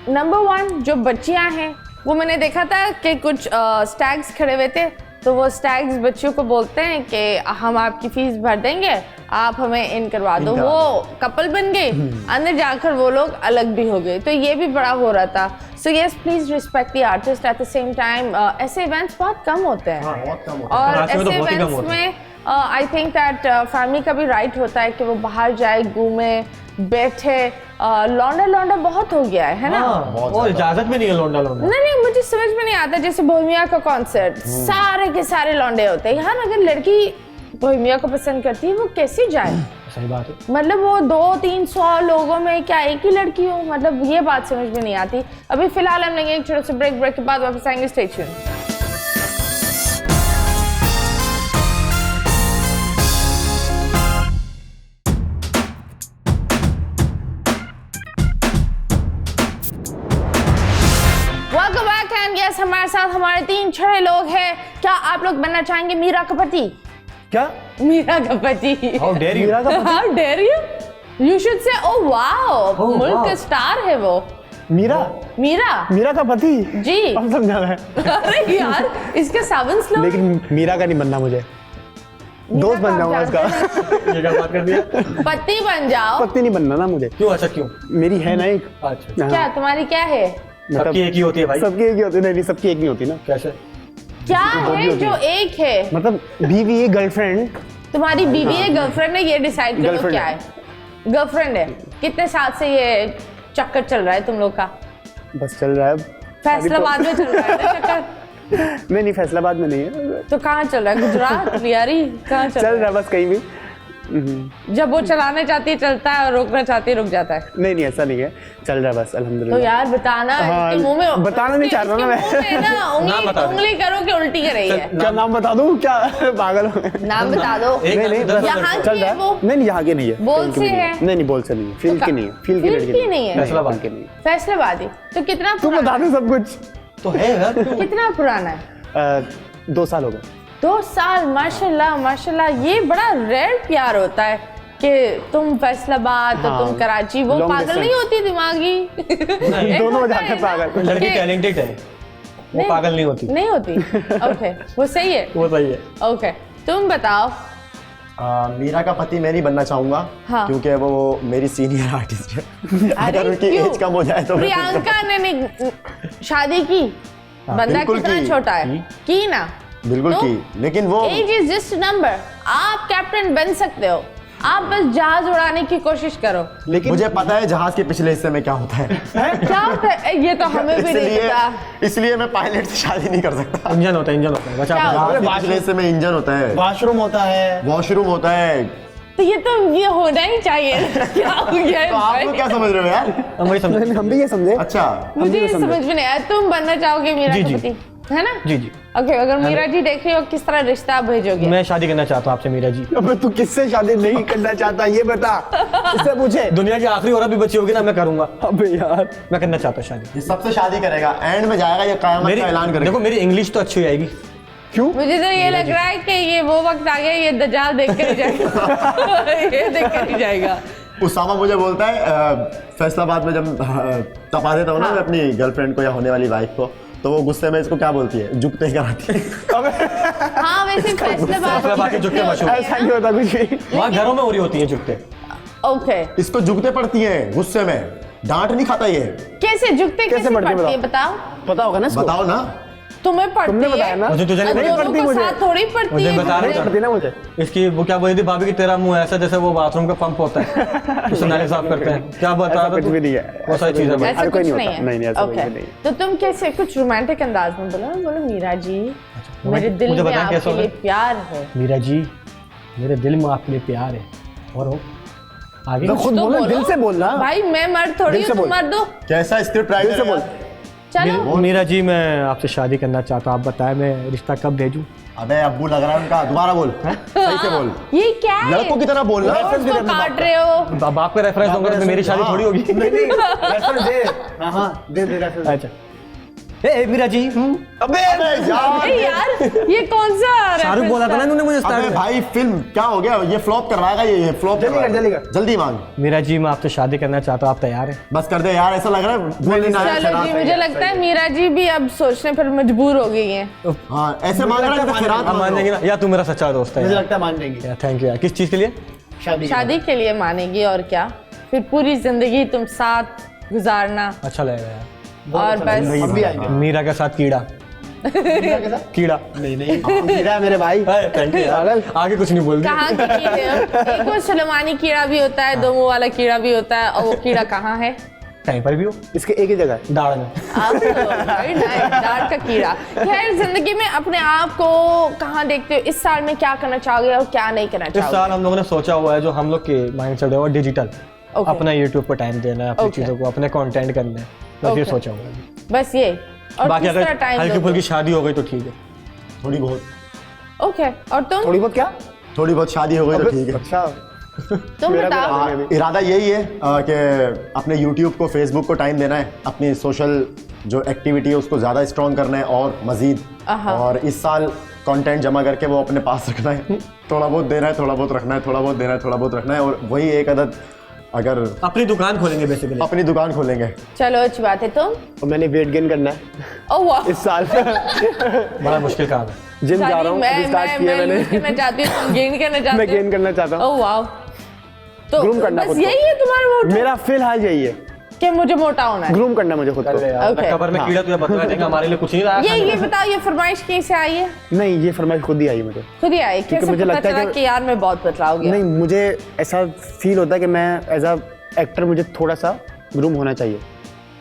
नंबर 1 जो बच्चियाँ हैं, वो मैंने देखा था कि कुछ स्टैग्स खड़े हुए थे, तो वो स्टैग्स बच्चों को बोलते हैं कि हम आपकी फीस भर देंगे, आप हमें इन करवा दो। वो कपल बन गए, अंदर जाकर वो लोग अलग भी हो गए, तो ये भी बड़ा हो रहा था। So yes, please respect the artist. At the same time ऐसे इवेंट्स बहुत कम होते हैं, बहुत कम होता और कराची में तो ऐसे बहुत ही कम इवेंट्स होते हैं। में आई थिंक दैट फैमिली का भी राइट होता है कि वो बाहर जाए, घूमे, बैठे। लौंडा बहुत हो गया है ना? वो इजाजत में नहीं है लौंडा। नहीं, मुझे समझ में नहीं आता। जैसे बोहेमिया का कॉन्सर्ट, सारे के सारे लौंडे होते हैं यार। अगर लड़की बोहेमिया को पसंद करती है, वो कैसे जाए? सही बात है। मतलब वो 200-300 लोगों में क्या एक ही लड़की हो? मतलब ये बात समझ में नहीं आती। अभी फिलहाल हम लेंगे एक छोटा सा ब्रेक के बाद वापस आएंगे। Stay tuned. Welcome back and yes, हमारे साथ हमारे 3 छड़े लोग हैं। क्या आप लोग बनना चाहेंगे मीरा का पति? क्या? मीरा का पति? How dare you? मीरा का पति? How dare you? You should say, oh wow, मुल्क wow. का स्टार है वो। मीरा? मीरा का पति? जी। अब समझा मैं। अरे यार, इसके 7 स्लो। लेकिन मीरा का नहीं बनना मुझे, दोस्त बन जाऊंगा उसका। ये क्या बात कर दिया? पति बन जाओ। पत्नी नहीं बनना ना मुझे। क्यों? अच्छा क्यों? मेरी है ना एक। अच्छा, हाँ। क्या तुम्हारी क्या है? सबकी एक ही होती है भाई। सबकी एक ही होती है। नहीं, सबकी एक नहीं होती ना। कैसे? क्या है जो एक है? मतलब बीवी, गर्लफ्रेंड। तुम्हारी बीवी है, गर्लफ्रेंड है, ये डिसाइड करो Girlfriend क्या है। गर्लफ्रेंड है। कितने साल से ये चक्कर चल रहा है तुम लोग का? बस चल रहा है अब। फैसलाबाद में चल रहा है ना चक्कर? नहीं फैसलाबाद में नहीं है, तो कहाँ चल रहा है? गुजरात, लियारी, कहाँ चल चल रहा रहा है बस कहीं भी। है? जब वो चलाना चाहती है चलता है और रोकना चाहती है रुक जाता है। नहीं ऐसा नहीं है, चल रहा है बस तो अल्हम्दुलिल्लाह। यार बताना, हाँ, इसके मुंह में बताना नहीं चाह रहा ना मैं। इसके मुंह में ना नाम बता दे। उंगली करो कि उल्टी कर रही है। क्या नाम बता दूं क्या? पागल हो गए। नाम बता दो। नहीं बस यहाँ की चल है रहा वो? है। नहीं यहाँ के नहीं है, बोल कहीं के से भी नहीं है? नहीं बोल से नहीं है, फील्ड की नहीं है, फील्ड की फील्ड लड़की की नहीं है? फैसलाबाद के नहीं है। फैसलाबादी। तो कितना तुम पुराना बता दो सब कुछ। तो है यार कितना पुराना है? 2 साल हो गए। 2 साल, माशाल्लाह माशाल्लाह। ये बड़ा रेयर प्यार होता है कि तुम फैसलाबाद तो हाँ, तुम कराची। वो long पागल distance। नहीं होती दिमागी? एक दोनों हो होता जाते है हैं ना पागल। लड़की कि- टैलेंटेड है, वो नहीं। पागल नहीं होती। नहीं होती। ओके, वो सही है। वो सही है। ओके, तुम बताओ। मीरा का पति मैं नहीं बनना चाहूंगा, हाँ। क्योंकि वो मेरी सीनियर आर्टिस्ट है। अगर उनकी क्यों? एज कम हो जाए तो मैं फिर प्रियंका ने नहीं शादी की? बंदा बिल्कुल कितना की। छोटा है? की ना? बिल्कुल तो की, लेकिन वो एज इज जस्ट नंबर। आप कैप्टन बन सकते हो, आप बस जहाज उड़ाने की कोशिश करो। लेकिन मुझे पता है जहाज के पिछले हिस्से में क्या होता है। क्या होता है ये तो हमें भी नहीं इसलिए पता। इसलिए मैं पायलट से शादी नहीं कर सकता। इंजन होता है बचा क्या? अपना। जहाज के पिछले हिस्से में इंजन होता है, वॉशरूम होता है। वॉशरूम होता है। तो ये होना ही चाहिए। क्या हो गया है तो आप भाई? लोग क्या समझ रहे हो यार? हम वही समझ। हम भी ये समझे। अच्छा, मुझे ये समझ में नहीं आया। तुम बनना चाहोगे मीरा जी, का जी। पति, है ना? जी जी, ओके, अगर मीरा जी देख रही हो किस तरह रिश्ता आप भेजोगे? मैं शादी करना चाहता हूँ आपसे मीरा जी। अबे तू किससे शादी नहीं करना चाहता ये बता, इससे पूछे। दुनिया की आखिरी औरत भी बची होगी ना, मैं करूंगा। अबे यार मैं करना चाहता हूँ शादी। ये सबसे शादी करेगा, एंड में जाएगा ये कयामत का ऐलान करेगा। देखो मेरी इंग्लिश तो अच्छी आएगी। क्यों? मुझे तो ये लग रहा है कि ये वो वक्त आ गया, ये दज्जाल देख कर ही जाएगा। ये देख कर ही जाएगा। उसामा मुझे बोलता है फैसलाबाद में जब तपा देता हूँ ना मैं अपनी गर्लफ्रेंड को या होने वाली वाइफ को, तो वो गुस्से में इसको क्या बोलती है, जुगते कराती है। हाँ वैसे फैसलाबाद के जुगते मशहूर। ऐसा नहीं होता कुछ भी। वहाँ घरों में हो रही होती है जुगते। ओके, इसको जुगते पड़ती हैं गुस्से में, डांट नहीं खाता ये। कैसे जुगते कैसे पढ़ती है पड़ती है बताओ? पता होगा ना इसको। बताओ ना। तुम्हें पड़ती तुमने है? बताया ना। मुझे तुझे नहीं दोनों पड़ती के मुझे। साथ थोड़ी पड़ती मुझे है। बता रहे मुझे- पड़ती ना मुझे। इसकी वो क्या बोली थी भाभी की, तेरा मुंह ऐसा जैसे वो बाथरूम का पंप होता है, उससे नाली साफ करते हैं। क्या बता ऐसा रहा कुछ था भी तू? नहीं है। बहुत सारी चीजें ऐसा हर कोई कुछ नहीं नहीं होता। है। नहीं, ऐसा कुछ ओके, भी नहीं। तो तुम कैसे कुछ रोमांटिक अंदाज में बोलो ना, बोलो मीरा जी मेरे दिल मुझे में बताएं कैसे आपके होगा? लिए प्यार है। मीरा जी मेरे दिल में आपके लिए प्यार है। और हो आगे तो खुद तो बोलो, दिल से बोलना। भाई मैं मर्द थोड़ी दिल से हूँ, तुम बोल। मर्द हो। कैसा स्क्रिप्ट दिल से राइटर बोल। है। चलो मीरा जी मैं आपसे शादी करना चाहता हूँ, आप बताएं मैं रिश्ता कब भेजूं? अबे अब्बू लग रहा है उनका, दोबारा बोल, सही से बोल, ये क्या है? लड़कों की तरह बोलना। उसको काट रहे हो। अब आपका रेफरेंस दूंगा तो मेरी शादी थोड़ी होगी। नहीं रेफरेंस दे। हाँ दे रेफरेंस। अच्छा ए मीरा जी अबे यार, अरे यार ये कौन सा शाहरुख reference बोला था ना था? इन्होंने मुझे अबे स्टार्ट। भाई फिल्म क्या हो गया, ये फ्लॉप करवाएगा, ये फ्लॉप जल्दी कर, जल्दी कर। जल्दी मांग, मीरा जी मैं आपसे शादी करना चाहता हूँ, आप तैयार हैं? बस कर दे यार, ऐसा लग रहा है बोल नहीं आया, चलो जी, मुझे लगता है मीरा जी भी अब सोचने पर मजबूर हो गई हैं। हाँ ऐसे मांग रहा है जैसे खैरात आप मांग मान रहा जाएंगे ना, या तू मेरा सच्चा दोस्त है मुझे यार। लगता है मान जाएंगे। थैंक यू यार। किस चीज के लिए? शादी शादी के लिए मानेगी और क्या, फिर पूरी जिंदगी तुम साथ गुजारना अच्छा लगेगा यार। और बस। हम भी आएंगे। मीरा के साथ कीड़ा कीड़ा। नहीं नहीं कीड़ा है मेरे भाई। थैंक यू यार। पागल। आगे कुछ नहीं बोल कहाँ के कीड़े हो? एक वो सुलेमानी कीड़ा भी होता है, दो मुंह वाला कीड़ा भी होता है, और वो कीड़ा कहाँ है? कहीं पर भी हो, इसके एक ही जगह है। दाढ़ में। Very nice, डार्क का कीड़ा। खैर जिंदगी में अपने आप को कहाँ देखते हो? इस साल में क्या करना चाहोगे और क्या नहीं करना इस चाहोगे? साल हम लोगों ने सोचा हुआ है, जो हम लोग के माइंडसेट है वो डिजिटल, Okay. अपना यूट्यूब पर टाइम देना है, अपनी Okay. चीजों को, अपने कंटेंट करना है, बस ये Okay. सोचा हुआ है। बस ये। और बाकी किस तरह अगर टाइम हल्की फुल्की शादी हो गई तो ठीक है। थोड़ी बहुत, ओके, और तुम थोड़ी बहुत क्या? थोड़ी बहुत शादी हो गई तो ठीक है। अच्छा तुम मेरा भी बताओ। राजा में भी। इरादा यही है कि अपने YouTube को, Facebook को टाइम देना है, अपनी सोशल जो एक्टिविटी है उसको ज़्यादा स्ट्रॉन्ग करना है और मज़ीद, आहा। और इस साल कंटेंट जमा करके वो अपने पास रखना है। थोड़ा बहुत देना है, थोड़ा बहुत रखना है, थोड़ा बहुत देना है, थोड़ा बहुत रखना है, और वही एक अदद अगर अपनी दुकान खोलेंगे बेसिकली। अपनी दुकान खोलेंगे। चलो अच्छी बात है। तुम? और मैंने वेट गेन करना है ओह वाह, इस साल। बड़ा मुश्किल काम है। जिम जा रहा हूँ, अभी स्टार्ट किया मैं मैंने। lose करना चाहती हूँ, तुम गेन करना चाहते मैं हो? गेन करना चाहता हूँ। ओह वाह, तो Groom करना बस खुद को। यही है तुम्हारा मोटिव मेरा फिलहाल यही है, कि मुझे मोटा होना है? ग्रूम करना मुझे खुद को। Okay. कबर में कीड़ा तुझे बता देगा, हमारे लिए कुछ नहीं रहा। ये बताओ, ये फरमाइश कहीं से आई है? नहीं ये फरमाइश खुद ही आई मुझे। खुद ही आई? कैसे मुझे पता लगता है चला कि- कि यार मैं बहुत पतला हो गया? नहीं मुझे ऐसा फील होता है कि मैं एज अ एक्टर मुझे थोड़ा सा ग्रूम होना चाहिए।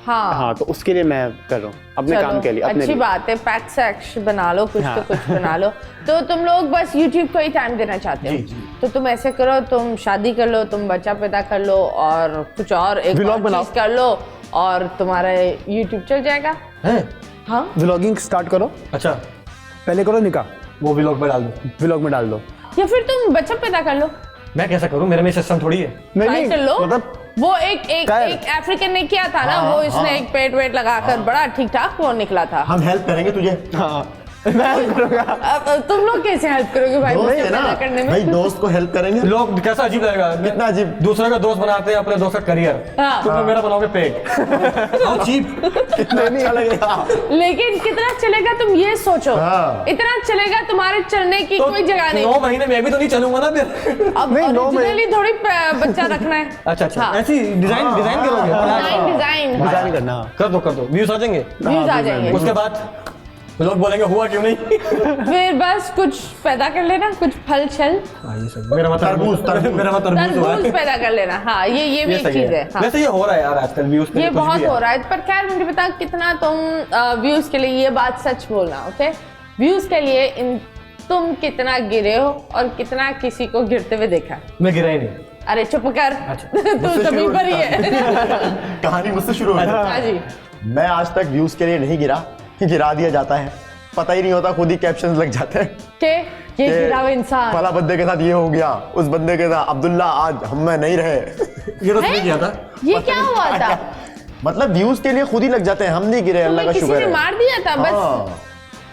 हाँ। हाँ तो उसके लिए मैं कर रहा हूँ अपने चलो, काम के लिए अपने अच्छी लिए। बात है, पैक सैक्स बना लो, कुछ तो कुछ बना लो। तो तुम लोग बस YouTube को ही टाइम देना चाहते हो, तो तुम ऐसे करो, तुम शादी कर लो, तुम बच्चा पैदा कर लो और कुछ और एक Vlog और बनाओ। चीज कर लो और तुम्हारा YouTube चल जाएगा। हैं? हाँ व्लॉगिंग स्टार्ट करो, अच्छा, पहले करो निकाह, वो व्लॉग में डाल दो। व्लॉग में डाल दो। या फिर तुम बच्चा पैदा कर लो, मैं कैसा करूँ, मेरे में सिस्टम थोड़ी है। ट्राई कर लो। मतलब वो एक अफ्रीकन ने किया था ना, वो इसने एक पेट वेट लगाकर बड़ा ठीक ठाक वो निकला था। हम हेल्प करेंगे तुझे। हाँ मैं करूँगा। अब तुम लोग कैसे हेल्प करोगे भाई दोस्त बच्चा है ना पैदा करने में? भाई, दोस्त को हेल्प करेंगे। लोग कैसा अजीब लगेगा, कितना अजीब। दूसरे का दोस्त बनाते हैं अपने दोस्त का करियर, हाँ। तुम लोग मेरा बनाओगे पेट। How cheap. कितना नहीं लगेगा। लेकिन कितना चलेगा तुम ये सोचो, हाँ। इतना चलेगा तुम्हारे चलने की कोई जगह नहीं। 9 महीने मैं भी तो नहीं चलूंगा ना फिर। अब नहीं, 9 ओरिजिनली थोड़ी बच्चा रखना है। अच्छा अच्छा, हाँ। ऐसी डिजाइन डिजाइन करोगे? डिजाइन मजा नहीं करना। कर दो व्यूज आ जाएंगे। व्यूज आ जाएंगे। उसके बाद लोग बोलेंगे हुआ क्यों नहीं। फिर बस कुछ पैदा कर लेना, कुछ फल छल, मेरा मतलब तरबूज। मेरा मतलब तरबूज हुआ तरबूज है। पैदा कर लेना। हाँ ये भी एक सही चीज है। हाँ। वैसे ये हो रहा है यार आजकल व्यूज के ये लिए कुछ बहुत भी हो है। रहा है, पर खैर मुझे बता कितना तुम व्यूज के लिए, ये बात सच बोलना, ओके? व्यूज के लिए तुम कितना गिरे हो और कितना किसी को गिरते हुए देखा? मैं गिरा ही नहीं। अरे चुप कर। तू जमीन पर ही है। कहानी मुझसे शुरू हो गई। हाँ जी। मैं आज तक व्यूज के लिए नहीं गिरा, गिरा दिया जाता है, पता ही नहीं होता, खुद ही कैप्शन लग जाते हैं के ये कि गिरा हुआ इंसान। फला बंदे के साथ ये हो गया, उस बंदे के साथ अब्दुल्ला आज हम में नहीं रहे। ये तो नहीं किया था। ये क्या हुआ था? मतलब व्यूज के लिए खुद ही लग जाते हैं, हम नहीं गिरे, अल्लाह का तुम्हें किसी शुक्र ने है। मार दिया था बस? हाँ,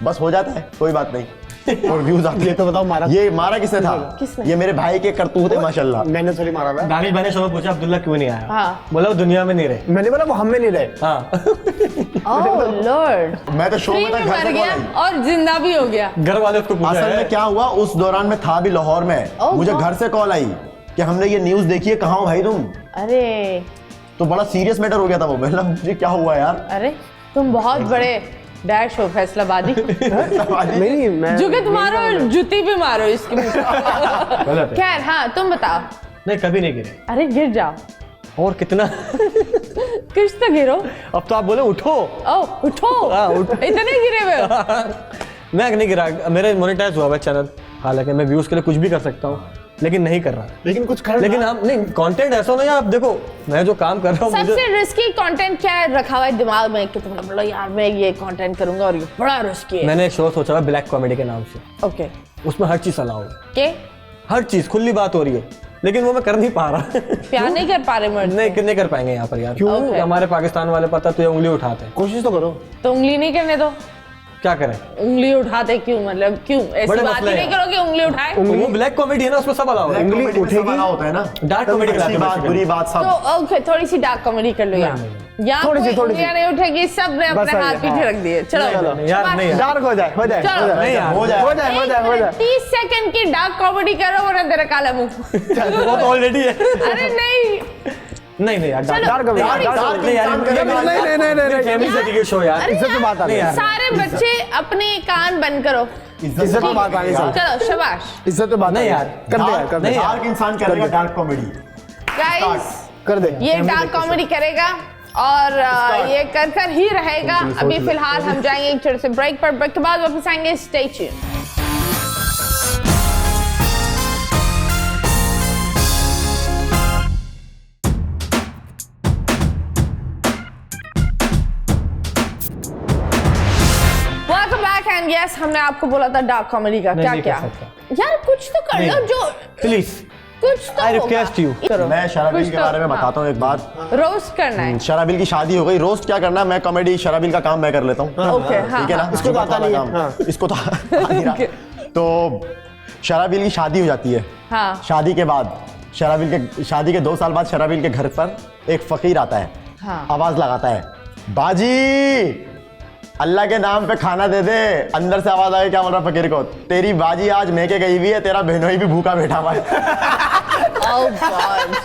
बस हो जाता है, कोई बात नहीं। और व्यूज आती ये है। तो बताओ मारा ये मारा किसने था? किसने? ये मेरे भाई के करतूत है माशाल्लाह। मैंने थोड़ी मारा था। दानिश भाई ने शो में पूछा अब्दुल्ला क्यों नहीं आया, हाँ। बोला वो दुनिया में नहीं रहे। मैंने बोला वो हम में नहीं रहे। हाँ। ओह लॉर्ड, मैं तो शो फ्री में में था, घर मर से गया कॉल आई। और जिंदा भी हो गया। घर वाले उसको पूछा असल है। में क्या हुआ, उस दौरान मैं था भी लाहौर में, ओह, मुझे हाँ। घर से कॉल आई कि हमने ये न्यूज देखी है, कहाँ हो भाई तुम? अरे तो बड़ा सीरियस मैटर हो गया था वो। मैं मुझे क्या हुआ यार। अरे तुम बहुत बड़े डैश हो फैसलाबादी। नहीं मैं जुगत मारो, जुती भी मारो इसकी। गलत है। खैर हाँ तुम बताओ। नहीं कभी नहीं गिरे। अरे गिर जाओ, और कितना। कुछ तो गिरो। अब तो आप बोले उठो। ओह उठो। हाँ, उठो। इतने गिरे हुए हो? मैं नहीं गिरा, मेरे मोनेटाइज हुआ है चैनल, हालांकि मैं व्यूज के लिए कुछ भी कर सकता हूँ लेकिन नहीं कर रहा। लेकिन कुछ कर लेकिन हम नहीं, कंटेंट ऐसा नहीं है। आप देखो मैं जो काम कर रहा हूँ सबसे मुझे रिस्की कंटेंट क्या है रखा हुआ है दिमाग में कि तुमने बोला यार मैं ये कंटेंट करूंगा और ये बड़ा रिस्की है? मैंने एक शो सोचा हुआ ब्लैक कॉमेडी के नाम से, ओके उसमें हर चीज अलाउ है, के हर चीज खुली बात हो रही है, लेकिन वो मैं कर नहीं पा रहा। प्यार नहीं कर पा रहे मर्द से? नहीं कर पाएंगे यहाँ पर यार। क्यों? Okay. हमारे पाकिस्तान वाले पता तो ये उंगली उठाते हैं। कोशिश तो करो। तो उंगली नहीं करने दो। क्या करें? उंगली उठाते क्यों, मतलब क्यों ऐसी बड़े बात मसले ही नहीं हैं। करोगे उंगली उठाए? वो ब्लैक कॉमेडी है ना, उसमें सब अलाउ है। उंगली उठेगी, होता है ना, डार्क कॉमेडी अच्छी बात बुरी बात तो सब। ओके थोड़ी सी डार्क कॉमेडी कर लो यार। यहाँ थोड़ी सी, कोई थोड़ी सी। उंगलियां नहीं उठेगी, सब ने बस अपने हाथ आइए, पीछे हाँ। रख दिए। चलो नहीं, यार, नहीं यार। डार्क हो जाए हो जाए चलो। हो जाए नहीं यार, हो जाए। हो जाए हो जाए हो जाए। 30 सेकंड की डार्क कॉमेडी करो वरना तेरा काला मुंह। वो तो ऑलरेडी है। अरे नहीं नहीं यार, चलो, डार्क हो थोड़ी जाए। सी। नहीं यार, नहीं फैमिली से की शो यार। अरे इज्जत की बात आ गई। यार, सारे बच्चे अपने कान बंद करो। इज्जत की बात आ गई सर। चलो शाबाश इज्जत की बात नहीं आ यार, गई। कर दे यार कर दे नहीं यार। डार्क इंसान करेगा डार्क कॉमेडी। गाइस, कर दे। ये डार्क कॉमेडी करेगा और ये कर ही रहेगा। अभी फिलहाल हम जाएंगे एक छोटे से ब्रेक पर, ब्रेक के बाद वापस आएंगे। Stay tuned. Welcome back and yes, हमने आपको बोला था डार्क कॉमेडी का क्या नहीं क्या कर सकता। यार कुछ तो कर लो जो प्लीज कुछ तो आई होगा। Request you. करो। मैं शराबिल कुछ के तो- बारे में हाँ। बताता हूँ एक बात। रोस्ट करना है। शराबिल की शादी हो गई, रोस्ट क्या करना, मैं कॉमेडी शराबिल का काम मैं कर लेता हूँ। ओके हाँ ठीक है ना, इसको तो आता नहीं है। काम। हाँ। इसको तो आ नहीं रहा। तो शराबिल की शादी हो जाती है। हाँ शादी के बाद शादी के 2 साल बाद शराबिल के घर पर एक फकीर आता है। हाँ। आवाज लगाता है, बाजी अल्लाह के नाम पे खाना दे दे। अंदर से आवाज आई, क्या बोल रहा फकीर को, तेरी बाजी आज मैके गई हुई है, तेरा बहनोई भी भूखा बैठा हुआ है। Oh God.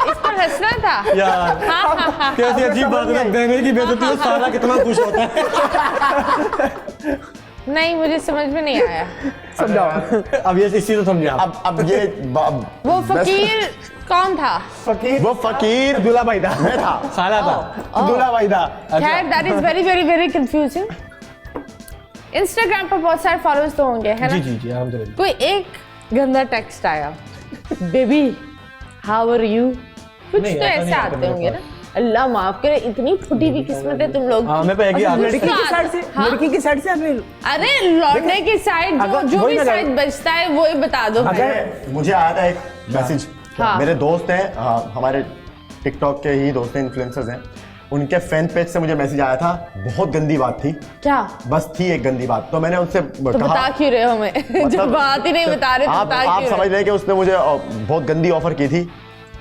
इस पर हंसना था। यार हाँ, हाँ, हाँ। कैसी अजीब बात है, बहनोई की बेइज्जती में साला कितना खुश होता है। नहीं मुझे समझ में नहीं आया। समझाओ। अब ये इसी तो समझे आप। अब ये वो फकीर कौन था? फकीर वो फकीर दूल्हा भाई था। मैं था। साला था। दूल्हा भाई था। खैर that is very very very confusing. Instagram पर बहुत सारे फॉलोअर्स तो होंगे है ना? जी जी जी अल्हम्दुलिल्लाह। कोई एक गंदा टेक्स्ट आया, बेबी हाउ आर यू, कुछ नहीं, तो ऐसा ऐसे नहीं आता आते मेरे होंगे ना। अल्लाह माफ करे, इतनी फटी हुई किस्मत है तुम लोग हाँ, मैं पे एक ही अच्छा, आदमी- लड़की की साइड से, हाँ? लड़की की साइड से या फिर अरे लौटने की साइड अगर जो वही भी ना साइड बचता है वो ही बता दो भाई। मुझे आया था एक मैसेज। हाँ। मेरे दोस्त हैं, हमारे टिकटॉक के ही दोस्त हैं, इन्फ्लुएंसर्स हैं, उनके फैन पेज से मुझे मैसेज आया था। बहुत गंदी बात थी, क्या बस थी एक गंदी बात। तो मैंने उनसे तो कहा, बता क्यों रहे हो हमें? जब मतलब- बात ही नहीं बता रहे तो आप बता आप क्यों समझ रहे? रहे हैं कि उसने मुझे बहुत गंदी ऑफर की थी,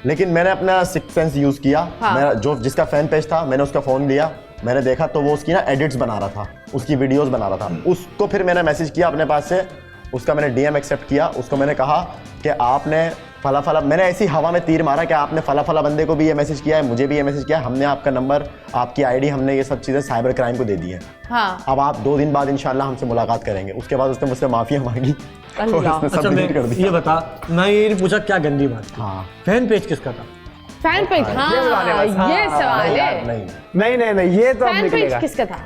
लेकिन मैंने अपना सिक्स सेंस यूज किया। हाँ। मेरा जो जिसका फैन पेज था, मैंने उसका फोन लिया, मैंने देखा तो वो उसकी ना एडिट्स बना रहा था, उसकी वीडियोस बना रहा था। उसको फिर मैंने मैसेज किया अपने पास से, उसका मैंने डीएम एक्सेप्ट किया। उसको मैंने कहा कि आपने फला फला, मैंने ऐसी हवा में तीर मारा कि आपने फला फला बंदे को भी ये मैसेज किया है, मुझे भी ये मैसेज किया है, हमने आपका नंबर, आपकी आईडी, हमने ये सब चीज़ें साइबर क्राइम को दे दी है। हाँ अब आप 2 दिन बाद इंशाल्लाह हमसे मुलाकात करेंगे। उसके बाद उसने मुझसे माफिया मांगी और अल्लाह। उसने सब अच्छा डिलीट कर मैं दिया। ये बता, मैं ये पूछा क्या गंदी बात थी। हाँ। फैन पेज किसका था? फैन पेज, हाँ ये सवाल नहीं है। यार, नहीं, नहीं नहीं नहीं ये तो अब फैन पेज निकलेगा। किसका था?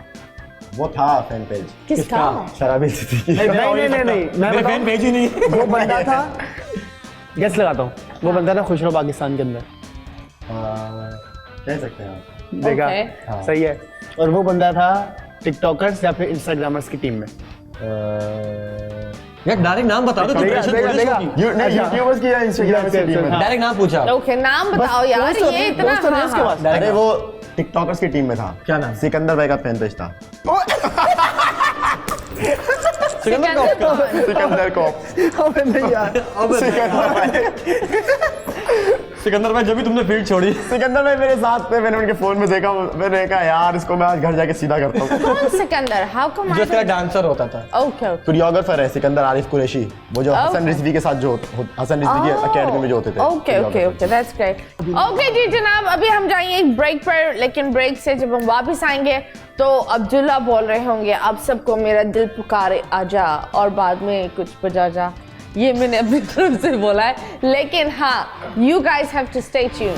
वो था फैन पेज किसका? शराबी स्थिति। नहीं नहीं नहीं नहीं मैं मेरे फैन बताऊं, पेज ही नहीं है। वो बंदा था, गेस लगाता हूँ, वो बंदा था खुश रहो पाकिस्तान के अंदर। कह सकते हैं आप। देखा Okay. सही है। और वो बंदा था टिकटॉकर्स या फिर इंस्टाग्रामर्स की टीम में। यार डायरेक्ट नाम बता दो तो देखा, टेंशन देखा, थोड़ी देखा। होगी। नहीं, यूट्यूबर्स की या इंस्टाग्राम की टीम में। डायरेक्ट नाम पूछा। ओके नाम बताओ यार, दोस्त ये इतना दोस्त हाँ, उसके हाँ। पास। अरे वो टिकटॉकर्स की टीम में था। क्या नाम? सिकंदर भाई का फैन पेज था। सिकंदर कौफ का। सिकंदर को अबे नहीं यार, सिकंदर भाई जब भी तुमने फील्ड छोड़ी। सिकंदर भाई मेरे साथ पे, मैंने उनके फोन में देखा, मैंने कहा यार इसको मैं आज घर जाके सीधा करता हूँ। कौन सिकंदर? हाउ कम जो इसका डांसर होता था। ओके ओके कोरियोग्राफर है सिकंदर आरिफ कुरैशी, वो जो हसन रिजवी के साथ जो हसन रिजवी की अकेडमी में जो होते थे। Okay okay okay that's great. Okay जी जनाब, अभी हम जाएंगे एक ब्रेक पर, लेकिन ब्रेक से जब हम वापस आएंगे तो अब्दुल्ला बोल रहे होंगे अब सबको मेरा दिल पुकारे आजा और बाद में कुछ बजा जा। ये मैंने अपनी तरफ से बोला है, लेकिन हाँ you guys have to stay tuned.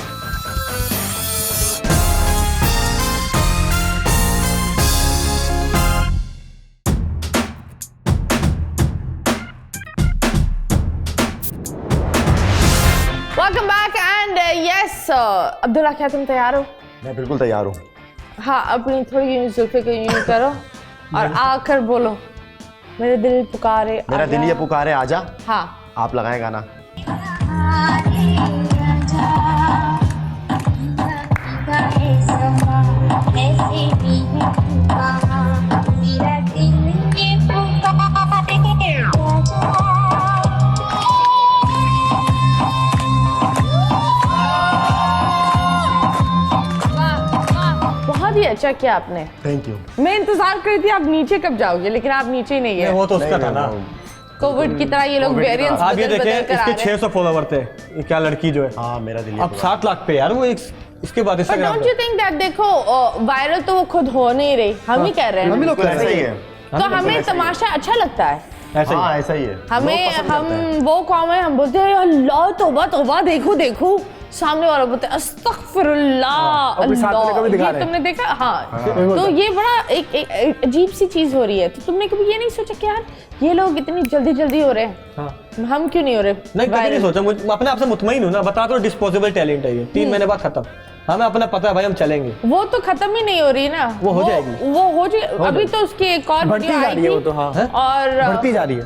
Welcome back and yes Abdullah, क्या तुम तैयार हो? मैं बिल्कुल तैयार हूँ। हाँ अपनी थोड़ी यूं जुल्फे को यूं करो और आकर बोलो मेरे दिल पुकारे मेरा आजा। दिल ये पुकारे आजा। हाँ आप लगाएं गाना। बहुत ही अच्छा किया आपने। Thank you. मैं इंतजार कर रही थी आप नीचे कब जाओगे, लेकिन आप नीचे ही नहीं नहीं, गए। वो तो उसका था ना। कोविड की तरह ये लोग कोविड की वेरिएंट्स आप ये बदल देखें बदल कर आ इसके रहे हैं। 600 फॉलोवर थे। ये क्या लड़की जो है हाँ मेरा दिल ये अब 7 लाख पे यार वो एक इसके बाद But Instagram don't you think that देखो वायरल तो वो खुद हो नहीं रही, हम ही कर रहे हैं। बिल्कुल ऐसा ही है। तो हमें तमाशा अच्छा लगता है। ऐसे ही हाँ ऐसा ही है। हमें लोग पसंद हम करते हैं। वो कौम है, हम बोलते हैं अल्लाह तौबा तौबा, देखो देखो, सामने वाला बोलते हैं अस्तगफिरुल्लाह अपने साथ वाले को भी दिखा ये रहे हैं। तुमने देखा? हाँ तो ये बड़ा एक अजीब सी चीज हो रही है। तो तुमने कभी ये नहीं सोचा कि यार ये लोग इतनी जल्दी जल्दी हो रहे हैं, हाँ। हम क्यों नहीं हो रहे? नहीं कभी नहीं viral? सोचा। मुझे अपने आप से मुतमईन हूँ ना, बता तो डिस्पोजेबल टैलेंट है ये। 3 महीने बाद खत्म। हमें अपना पता है भाई हम चलेंगे। वो तो खत्म ही नहीं हो रही ना। वो हो जाएगी। वो हो जाएगी। अभी तो उसकी एक और बढ़ती वीडियो जा आई रही है वो थी तो। हाँ और बढ़ती जा रही है।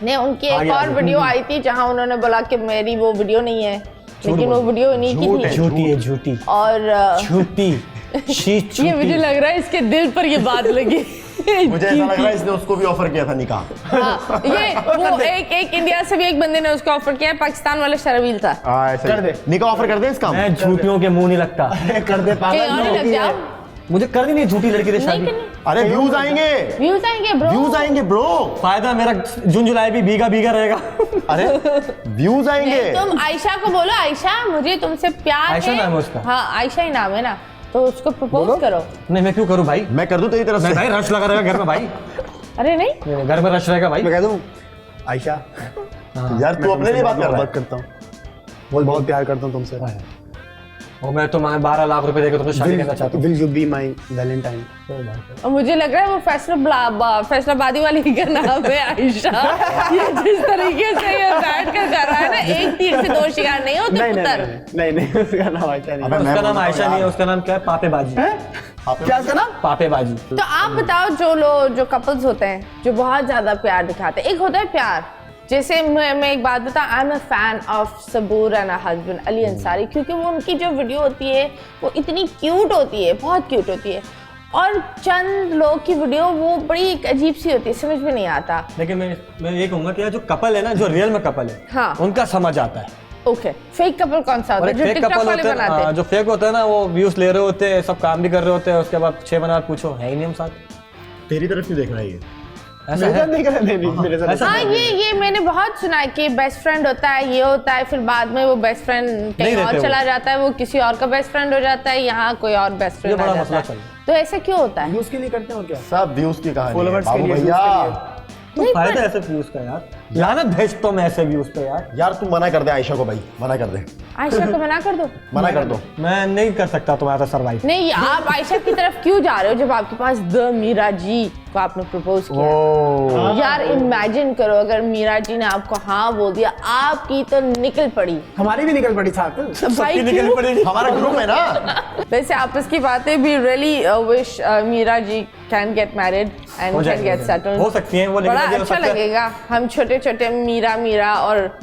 ने उनकी आगे एक और आगे। वीडियो आई थी जहां उन्होंने बोला कि मेरी वो वीडियो नहीं है, लेकिन वो वीडियो इन्हीं की थी। झूठी है झूठी और झूठी ये मुझे लग रहा है इसके दिल पर ये बात लगी। मुझे ऐसा लग रहा है इसने उसको भी ऑफर किया था निकाह। हाँ, ये वो एक इंडिया से भी एक बंदे ने उसको ऑफर किया, पाकिस्तान वाला शर्वील था। ऐसा कर दे। निकाह ऑफर कर दे इसका। मैं झूठियों के मुंह नहीं लगता। कर दे कहीं और ही लग जाओ। मुझे करनी नहीं झूठी लड़की से नहीं शादी। करनी। अरे व्यूज आएंगे, व्यूज आएंगे ब्रो। व्यूज आएंगे ब्रो। फायदा मेरा जून जुलाई भी भीगा भीगा रहेगा। अरे व्यूज आएंगे। तुम आयशा को बोलो, आयशा मुझे तुमसे प्यार आयशा है। नाम है उसका? हाँ आयशा ही नाम है ना, तो उसको प्रपोज करो। नहीं मैं क्यों करूँ भाई? मैं कर दूं तेरी तरफ नहीं से। भाई रश लगा रहेगा घर में भाई। अरे नहीं, नहीं, घर में रश रहेगा भाई। मैं कह दूं आयशा यार तू अपने लिए बात कर रहा बात है। करता हूँ, बहुत प्यार करता हूँ तुमसे। और मैं तो 12 लाख रुपए देकर तुमसे शादी करना चाहता हूँ। Will you be my Valentine? और मुझे लग रहा है वो फैसलाबादी वाली का नाम है आयशा। ये जिस तरीके से ये बैठ कर रहा है ना, एक तीर से दो शिकार नहीं होते नहीं पुत्र। नहीं उसका नाम आयशा नहीं। अबे मैं उसका नाम बोलता हूँ आयशा नहीं है, यार। उसका नाम क्या है? पापेबाजी। क्या उसका नाम? पापेबाजी। तो आप बताओ, जो कपल्स होते हैं जो बहुत ज्यादा प्यार दिखाते हैं, एक होता है प्यार, जैसे मैं एक बात बता, I am a fan of Saboor and husband Ali Ansari, क्योंकि वो उनकी जो वीडियो होती है वो इतनी क्यूट होती है, बहुत क्यूट होती है, और चंद लोग की वीडियो वो बड़ी एक अजीब सी होती है, समझ में नहीं आता। लेकिन मैं ये कहूंगा कि यार जो कपल है ना, जो रियल में कपल है, हाँ। उनका समझ आता है। ओके, फेक कपल कौन सा होता और है एक जो फेक टिकटॉक कपल वाले होते हैं, बनाते हैं? जो फेक होता है ना, वो व्यूज ले रहे होते हैं, सब काम भी कर रहे होते हैं, उसके बाद 6 महीने बाद पूछो है ही नहीं हम साथ। तेरी तरफ क्यों देख रहा है ये? ऐसा मेरे है? साथ नहीं कर नहीं मेरे साथ ऐसा हाँ, ये मैंने बहुत सुना है कि बेस्ट फ्रेंड होता है, ये होता है, फिर बाद में वो बेस्ट फ्रेंड कहीं रहते और वो। चला जाता है, वो किसी और का बेस्ट फ्रेंड हो जाता है, यहाँ कोई और बेस्ट ये फ्रेंड आ बड़ा जाता मसला है। चल रहा है। तो ऐसा क्यों होता है? यूज के लिए करते हैं और क्या? सब व्यूज की कहानी है Followers के बाबू लिए, views भैया। तो फायदा ऐसे व्यूज का यार, लानत भेजता हूं मैं ऐसे व्यूज पे यार। यार तू मना कर दे आयशा को भाई, मना कर दे, आयशा को मना कर दो। मना कर दो। मैं नहीं कर सकता तुम्हारा सर्वाइव। नहीं, आप आयशा की तरफ क्यों जा रहे हो जब आपके पास द मीरा जी को आपने प्रपोज किया? ओ यार इमेजिन करो, अगर मीरा जी ने आपको हाँ बोल दिया, आपकी तो निकल पड़ी। हमारी भी निकल पड़ी साथ। भाई निकल क्यों? पड़ेगी। हमारा ग्रुप है ना। वैसे आपस की बातें भी really wish Meera ji can get married and हो कैन जाएगी, गेट सेटल्ड। हो सकती हैं वो, लेकिन बड़ा अभी हो अच्छा सकता है- लगेगा। हम छोटे छोटे मीरा और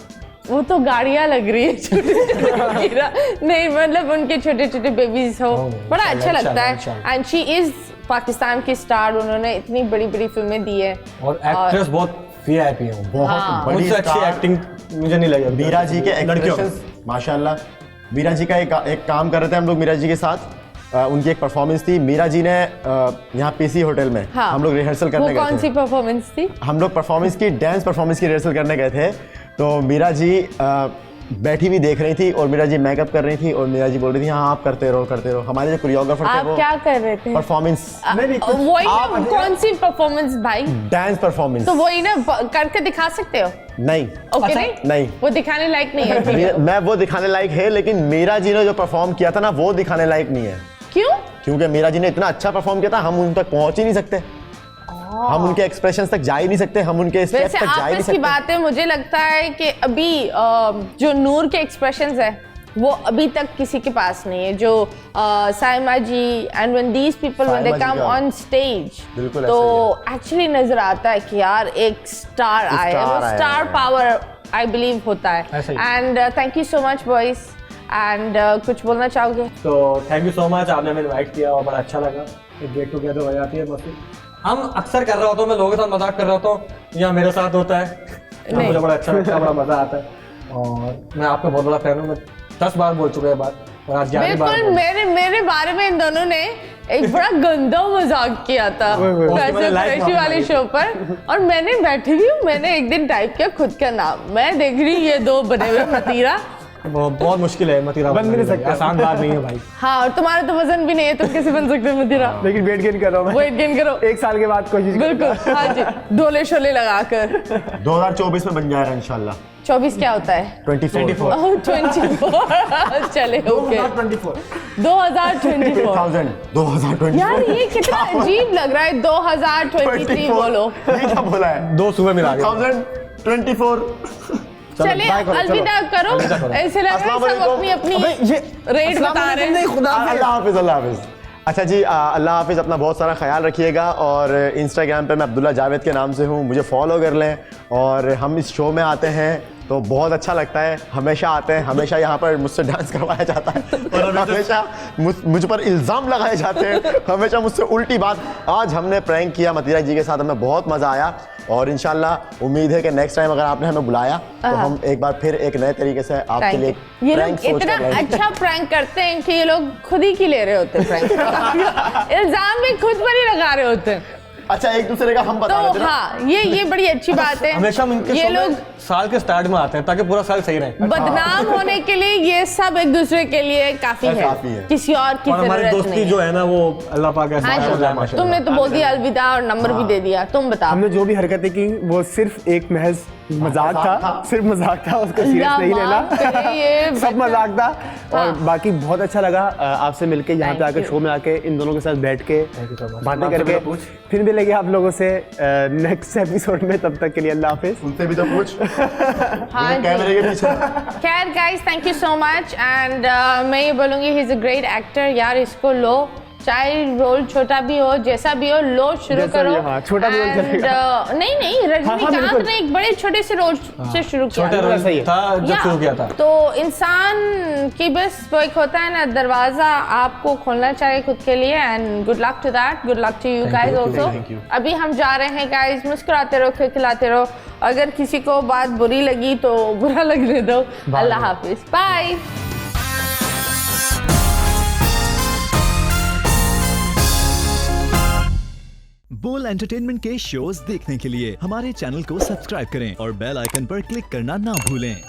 वो तो गाड़ियां लग रही है छोटे छोटे मीरा, नहीं मतलब उनके छोटे छोटे बेबीज हो, बड़ा अच्छा लगता है। इंशाल्लाह। एंड शी इज पाकिस्तान की स्टार, उन्होंने इतनी बड़ी बड़ी फिल्में दी है। और एक्ट्रेस बहुत VIP है वो। बहुत हाँ। बड़ी मुझसे अच्छी स्टार एक्टिंग मुझे नहीं लगी। मीरा जी के लड़कियों एक्सप्रेशंस माशाल्लाह। मीरा जी का एक काम कर रहे थे हम लोग मीरा जी के साथ, उनकी एक परफॉर्मेंस थी। मीरा जी ने यहाँ PC होटल में हाँ। हम लोग रिहर्सल वो करने कौन गए सी थे। परफॉर्मेंस थी? हम लोग परफॉर्मेंस की डांस परफॉर्मेंस की रिहर्सल करने गए थे, तो मीरा जी बैठी भी देख रही थी और मीरा जी मेकअप कर रही थी और मीरा जी बोल रही थी हाँ आप करते रहो। हमारे जो कोरियोग्राफर थे आप वो क्या कर रहे थे? परफॉर्मेंस वही ना, कौन सी परफॉर्मेंस भाई? डांस परफॉर्मेंस तो वही ना, करके दिखा सकते हो? नहीं ओके, अच्छा, नहीं। वो दिखाने लायक नहीं है, ठीक है। मैं वो दिखाने लायक है, लेकिन मीरा जी ने जो परफॉर्म किया था ना वो दिखाने लायक नहीं है, क्यों? क्योंकि मीरा जी ने इतना अच्छा परफॉर्म किया था, हम उन तक पहुंच ही नहीं सकते, हम उनके एक्सप्रेशंस तक जा ही नहीं सकते, हम उनके स्टेप वैसे तक जा ही नहीं आपस की सकते। बात है, मुझे लगता है कि अभी जो नूर के एक्सप्रेशंस है वो अभी तक किसी के पास नहीं है, जो Saima ji and when these people when they Saima ji come का। ऑन स्टेज, बिल्कुल तो ऐसे एक्चुअली नजर आता है कि यार एक स्टार आया है, वो आया स्टार है। पावर आई बिलीव होता है। ऐसे ही। And thank you so much boys, and कुछ बोलना चाहोगे? तो थैंक यू सो मच, आपने हमें इनवाइट किया और बड़ा अच्छा लगा। एक गेट टुगेदर हो जाती है मस्ती। हम अक्सर कर रहा होता हूँ, मैं लोगों के साथ मजाक कर रहा होता हूँ या मेरे साथ होता है, तो नहीं। मुझे बड़ा अच्छा लगता है, बड़ा मजा आता है। और मैं आपका बहुत बड़ा फैन हूँ, मैं 10 बार बोल चुका है बात और आज 11वीं बार बिल्कुल, मेरे बारे में इन दोनों ने एक बड़ा गंदा मजाक किया था उसको मैंने live कुरैशी माफी वाले मांगी। शो पर, और मैंने बैठी हुई हूँ, मैंने एक दिन टाइप किया खुद का नाम, मैं देख रही ये दो बने हुए मतीरा। बहुत मुश्किल है मतीरा बन भी नहीं सकते। आसान बात नहीं है भाई। हाँ, और तुम्हारा तो वजन भी नहीं है, तुम कैसे बन सकते हो मतीरा? लेकिन वेट गेन कर रहा हूँ मैं। वेट गेन करो, 1 साल के बाद कोशिश बिल्कुल। हाँ जी, डोले शोले लगाकर। 2024 में बन जाएगा इंशाल्लाह। 24 क्या होता है? 24 ओह 24 चले ओके 2024। 2024 यार ये कितना अजीब लग रहा है, 2023 बोलो। ये क्या बोला है? 2 सुबह मिला दिया। 2024 चलिए अलविदा करो, ऐसे लग रहा है सब अपनी अपनी रेट बता रहे हैं। अल्लाह हाफिज, अल्लाह हाफिज। अच्छा जी, अल्लाह हाफिज, अपना बहुत सारा ख्याल रखिएगा और इंस्टाग्राम पे मैं अब्दुल्ला जावेद के नाम से हूँ, मुझे फॉलो कर लें। और हम इस शो में आते हैं तो बहुत अच्छा लगता है, हमेशा आते हैं, हमेशा यहाँ पर मुझसे डांस करवाया जाता है और हमेशा मुझ पर इल्ज़ाम लगाए जाते हैं, हमेशा मुझसे उल्टी बात। आज हमने प्रैंक किया मतीरा जी के साथ, हमें बहुत मज़ा आया और इंशाल्लाह उम्मीद है कि नेक्स्ट टाइम अगर आपने हमें बुलाया तो हम एक बार फिर एक नए तरीके से आपके लिए ये प्रैंक लोग सोच इतना कर रहे हैं। अच्छा प्रैंक करते हैं कि ये लोग खुद ही की ले रहे होते हैं प्रैंक। इल्जाम भी खुद पर ही लगा रहे होते हैं। अच्छा एक दूसरे का हम बता रहे तो थे ना। हाँ ये बड़ी अच्छी बात है। हमेशा हम इनके ये शो में लोग साल के स्टार्ट में आते हैं ताकि पूरा साल सही रहे। बदनाम होने के लिए ये सब एक दूसरे के लिए काफी काफी है। है, किसी और की और हमारी जरूरत दोस्ती नहीं जो है ना वो अल्लाह पाक ऐसा हाँ है, जी, माशाल्लाह। तुमने तो बोल दिया अलविदा और नंबर भी दे दिया। तुम बताओ। हमने जो भी हरकतें की वो सिर्फ एक महज मजाक था, सिर्फ मजाक था, उसको सीरियस अल्लाह नहीं माफ लेना। करे, ये सब मजाक था। और हाँ। बाकी बहुत अच्छा लगा आपसे मिलके, यहाँ पे Thank आके you. शो में आके इन दोनों के साथ बैठ के बातें आपसे करके भी तो पूछ। फिर मिलेंगे आप लोगों से नेक्स्ट एपिसोड में। तब तक के लिए अल्लाह हाफिज। उनसे भी तो पूछ। हाँ जी। कैमरे के पीछे। खैर guys, thank you so much and मैं ये बोलूँगी he is a great actor यार। इसको लो, चाहे रोल छोटा भी हो, जैसा भी हो, लो शुरू जैसा करो। भी हो, हाँ, छोटा भी रोल And, चलेगा। नहीं रजनीकांत बिल्कुल। ने एक बड़े छोटे से रोल से शुरू किया छोटे रोल सही है। था जब या, शुरू किया था। तो इंसान की बस वो एक होता है ना दरवाजा, आपको खोलना चाहिए खुद के लिए। And good luck to that, good luck to you guys also. अभी हम जा रहे हैं गाइस, मुस्कुराते रहो, खिलखिलाते रहो। अगर किसी को बात बुरी लगी तो बुरा लगने दो। अल्लाह हाफिज, बाय। बोल एंटरटेनमेंट के शोज देखने के लिए हमारे चैनल को सब्सक्राइब करें और बेल आइकन पर क्लिक करना ना भूलें।